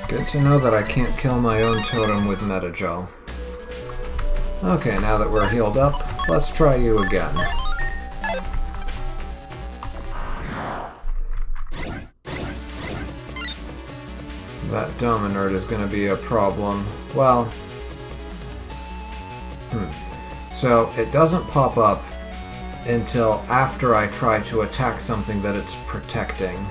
Good to know that I can't kill my own totem with Metagel. Okay, now that we're healed up, let's try you again. That Dominard is going to be a problem. Well... So, it doesn't pop up until after I try to attack something that it's protecting.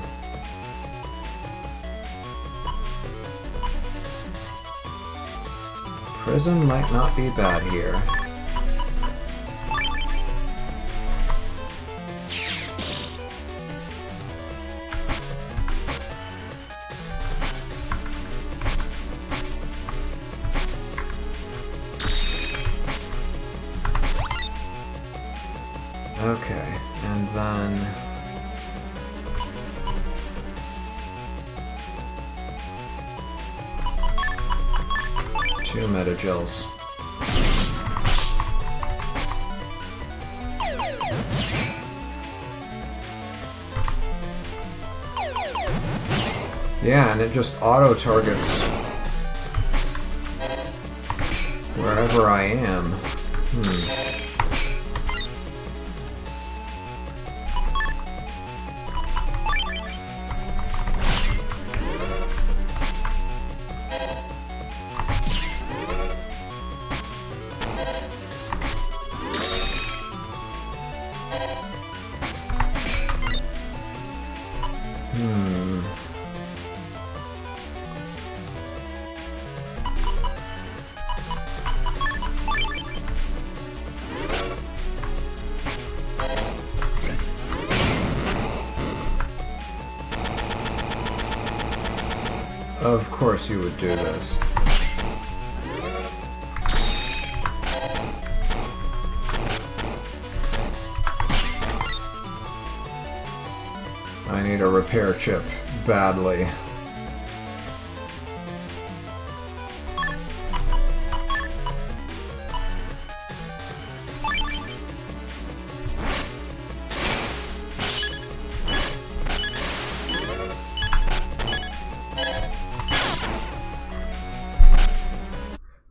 Prison might not be bad here. Okay, and then... two Metagels. Yeah, and it just auto-targets wherever I am. Of course you would do this. I need a repair chip badly.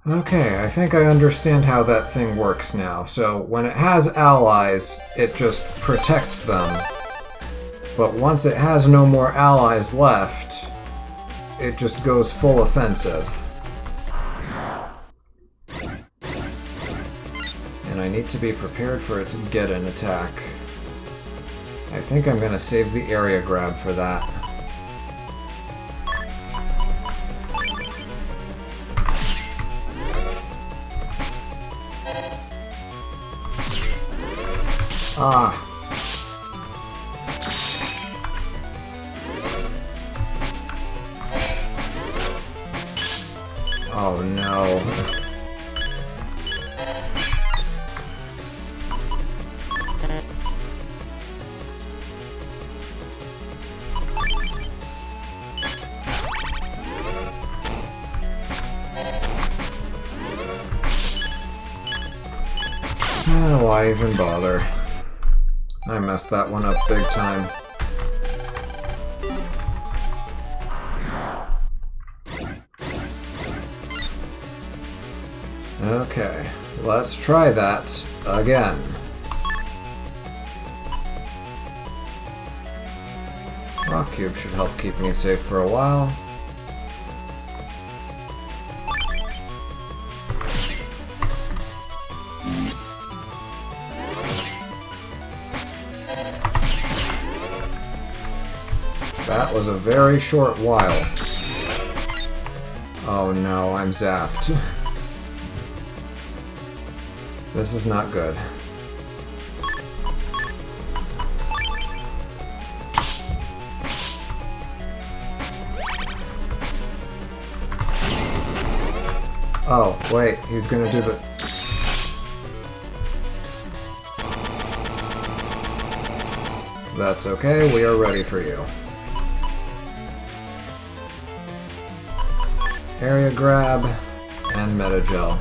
Okay, I think I understand how that thing works now. So when it has allies, it just protects them. But once it has no more allies left, it just goes full offensive. And I need to be prepared for its get-in attack. I think I'm gonna save the area grab for that. Ah. Oh no. Why even bother? I messed that one up big time. Okay, let's try that again. Rock Cube should help keep me safe for a while. That was a very short while. Oh no, I'm zapped. This is not good. Oh, wait, he's gonna do the... That's okay, we are ready for you. Area grab and metagel.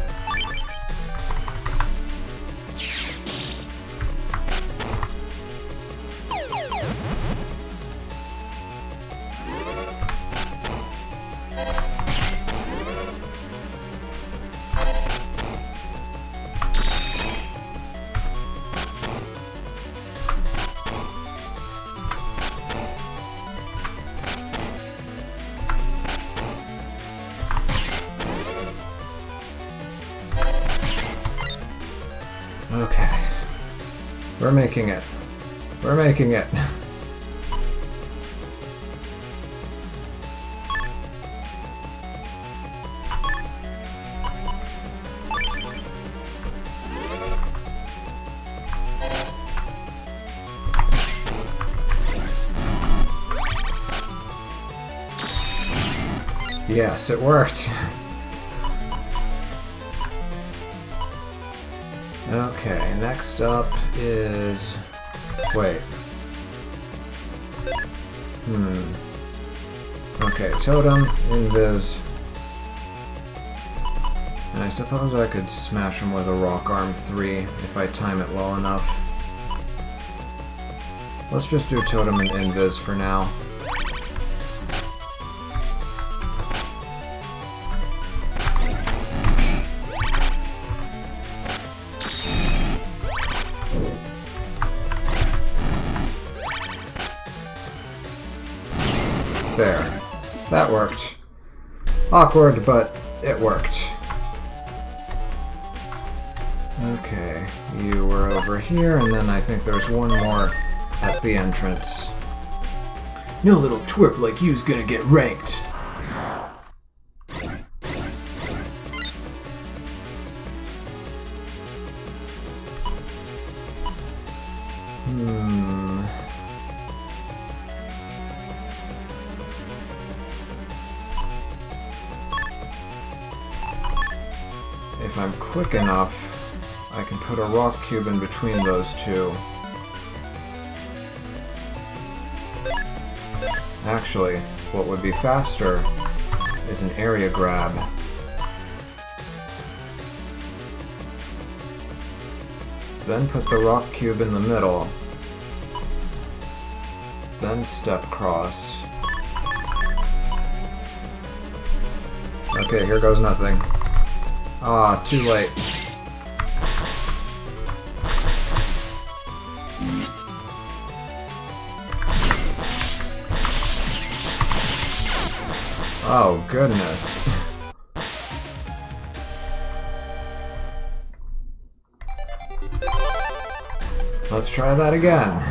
Okay. We're making it. We're making it. Yes, it worked. Okay, next up is... Wait. Okay, Totem, Invis. And I suppose I could smash him with a Rock Arm 3 if I time it well enough. Let's just do Totem and Invis for now. There. That worked. Awkward, but it worked. Okay, you were over here, and then I think there's one more at the entrance. No little twerp like you's gonna get ranked. if I'm quick enough, I can put a rock cube in between those two. Actually, what would be faster is an area grab. Then put the rock cube in the middle. Then step cross. Okay, here goes nothing. Ah, too late. Oh, goodness. Let's try that again.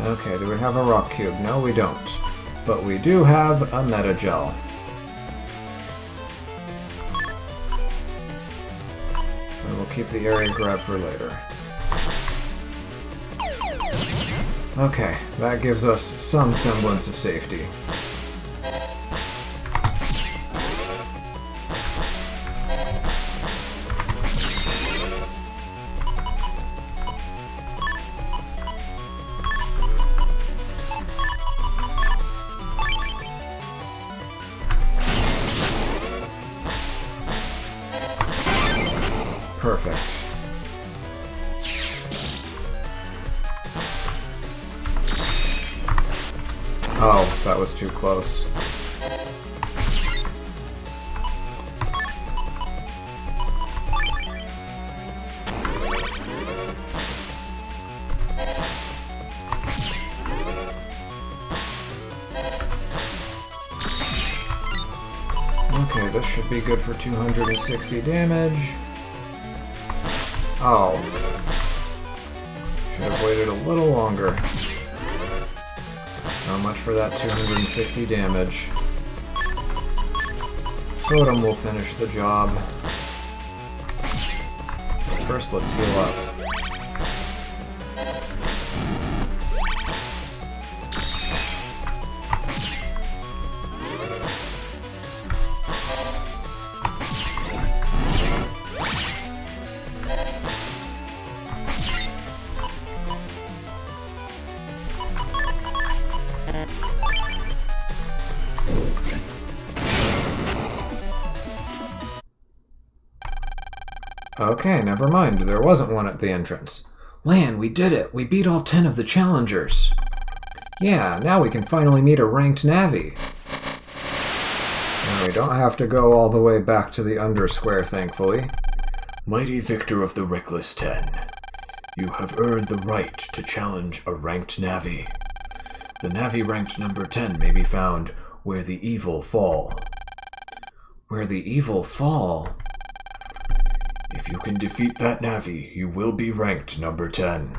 Okay, do we have a rock cube? No, we don't. But we do have a meta gel. And we'll keep the area grab for later. Okay, that gives us some semblance of safety. Perfect. Oh, that was too close. Okay, this should be good for 260 damage. Oh. Should have waited a little longer. So much for that 260 damage. Totem will finish the job. But first, let's heal up. Okay, never mind. There wasn't one at the entrance. Lan, we did it! We beat all 10 of the challengers! Yeah, now we can finally meet a ranked navi. And we don't have to go all the way back to the Undersquare, thankfully. Mighty victor of the Reckless 10, you have earned the right to challenge a ranked navi. The navi ranked number 10 may be found where the evil fall. Where the evil fall? If you can defeat that navi, you will be ranked number 10.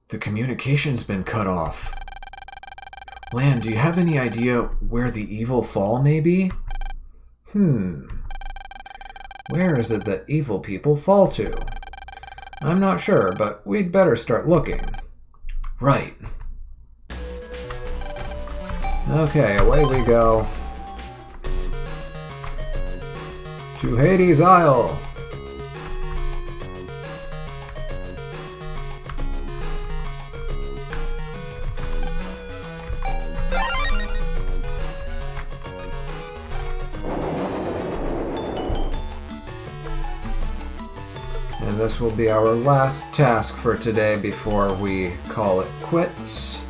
The communication's been cut off. Lan, do you have any idea where the evil fall may be? Where is it that evil people fall to? I'm not sure, but we'd better start looking. Right. Okay, away we go. To Hades' Isle! And this will be our last task for today before we call it quits.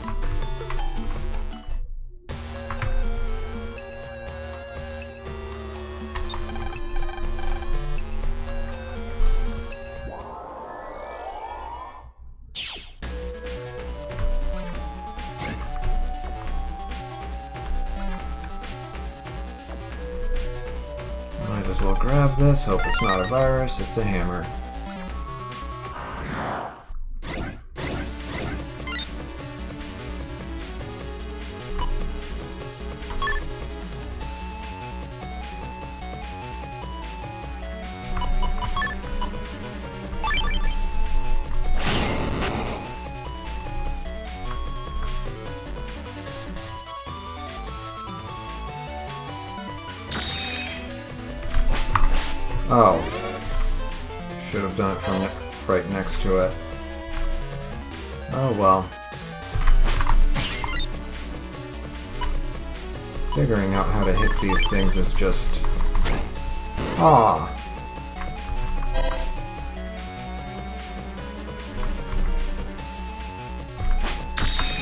Might as well grab this, hope it's not a virus, it's a hammer. Oh. Should have done it from right next to it. Oh well. Figuring out how to hit these things is just... Ah.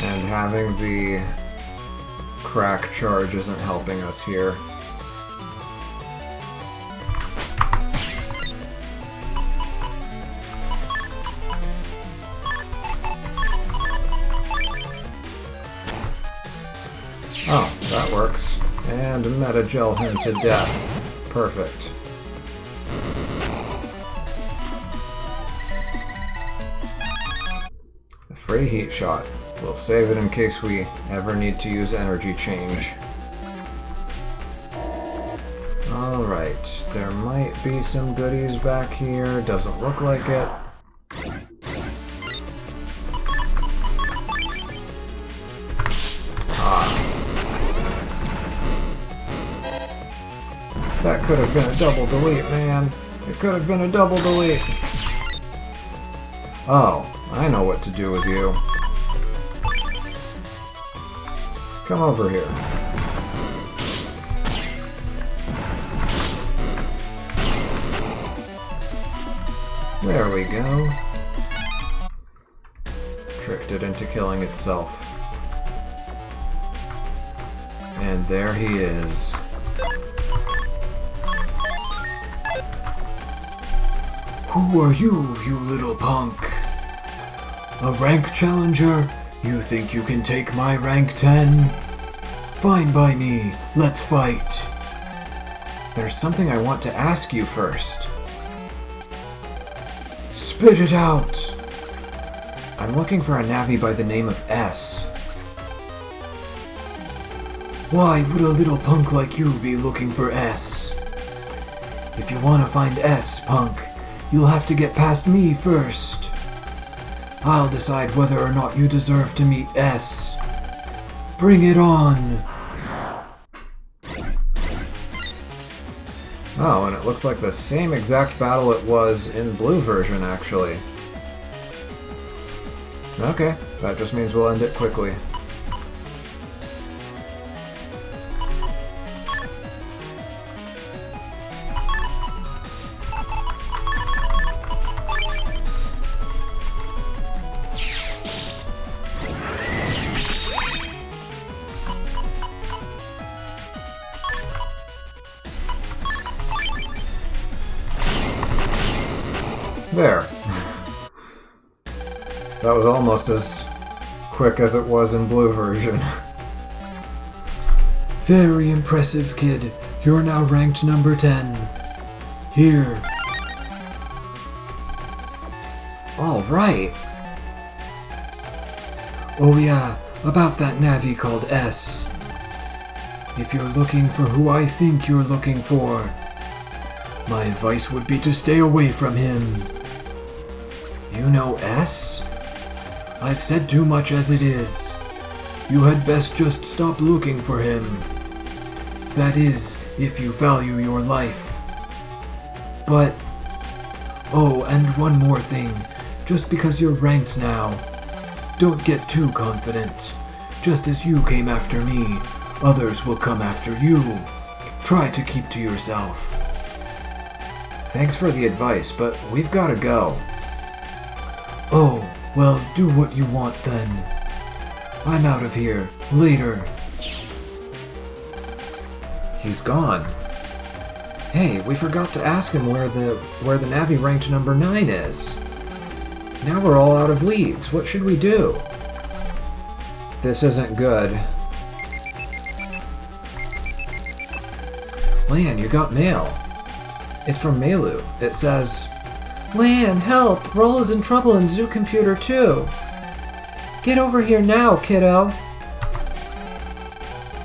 And having the crack charge isn't helping us here. Oh, that works. And meta-gel him to death. Perfect. A free heat shot. We'll save it in case we ever need to use energy change. Alright, there might be some goodies back here. Doesn't look like it. That could have been a double delete, man. It could have been a double delete. Oh, I know what to do with you. Come over here. There we go. Tricked it into killing itself. And there he is. Who are you, you little punk? A rank challenger? You think you can take my rank 10? Fine by me, let's fight. There's something I want to ask you first. Spit it out! I'm looking for a navi by the name of S. Why would a little punk like you be looking for S? If you want to find S, punk, you'll have to get past me first. I'll decide whether or not you deserve to meet S. Bring it on! Oh, and it looks like the same exact battle it was in blue version, actually. Okay, that just means we'll end it quickly. There. That was almost as quick as it was in blue version. Very impressive, kid. You're now ranked number 10. Here. All right. Oh yeah, about that navi called S. If you're looking for who I think you're looking for, my advice would be to stay away from him. You know S? I've said too much as it is. You had best just stop looking for him. That is, if you value your life. But... oh, and one more thing. Just because you're ranked now, don't get too confident. Just as you came after me, others will come after you. Try to keep to yourself. Thanks for the advice, but we've got to go. Oh, well, do what you want then. I'm out of here. Later. He's gone. Hey, we forgot to ask him where the navi ranked number 9 is. Now we're all out of leads. What should we do? This isn't good. Lan, you got mail. It's from Melu. It says, Lan, help! Roll is in trouble in Zoo Computer 2. Get over here now, kiddo.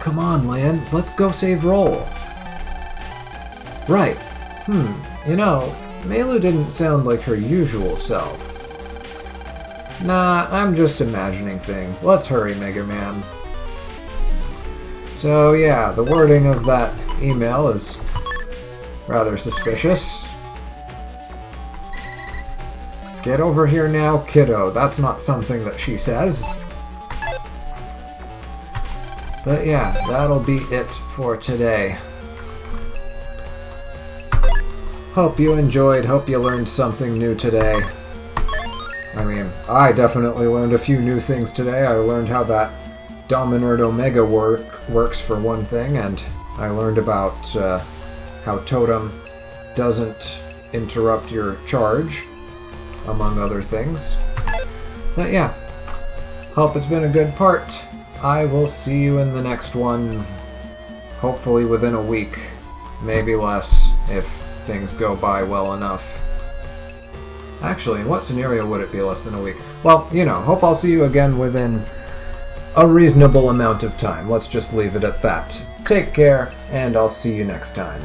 Come on, Lan. Let's go save Roll. Right. You know, Melu didn't sound like her usual self. Nah, I'm just imagining things. Let's hurry, Mega Man. So yeah, the wording of that email is rather suspicious. Get over here now, kiddo. That's not something that she says. But yeah, that'll be it for today. Hope you enjoyed, hope you learned something new today. I mean, I definitely learned a few new things today. I learned how that Dominard Omega works for one thing, and I learned about how Totem doesn't interrupt your charge, among other things. But yeah, hope it's been a good part. I will see you in the next one, hopefully within a week, maybe less if things go by well enough. Actually, in what scenario would it be less than a week? Well, you know, hope I'll see you again within a reasonable amount of time. Let's just leave it at that. Take care, and I'll see you next time.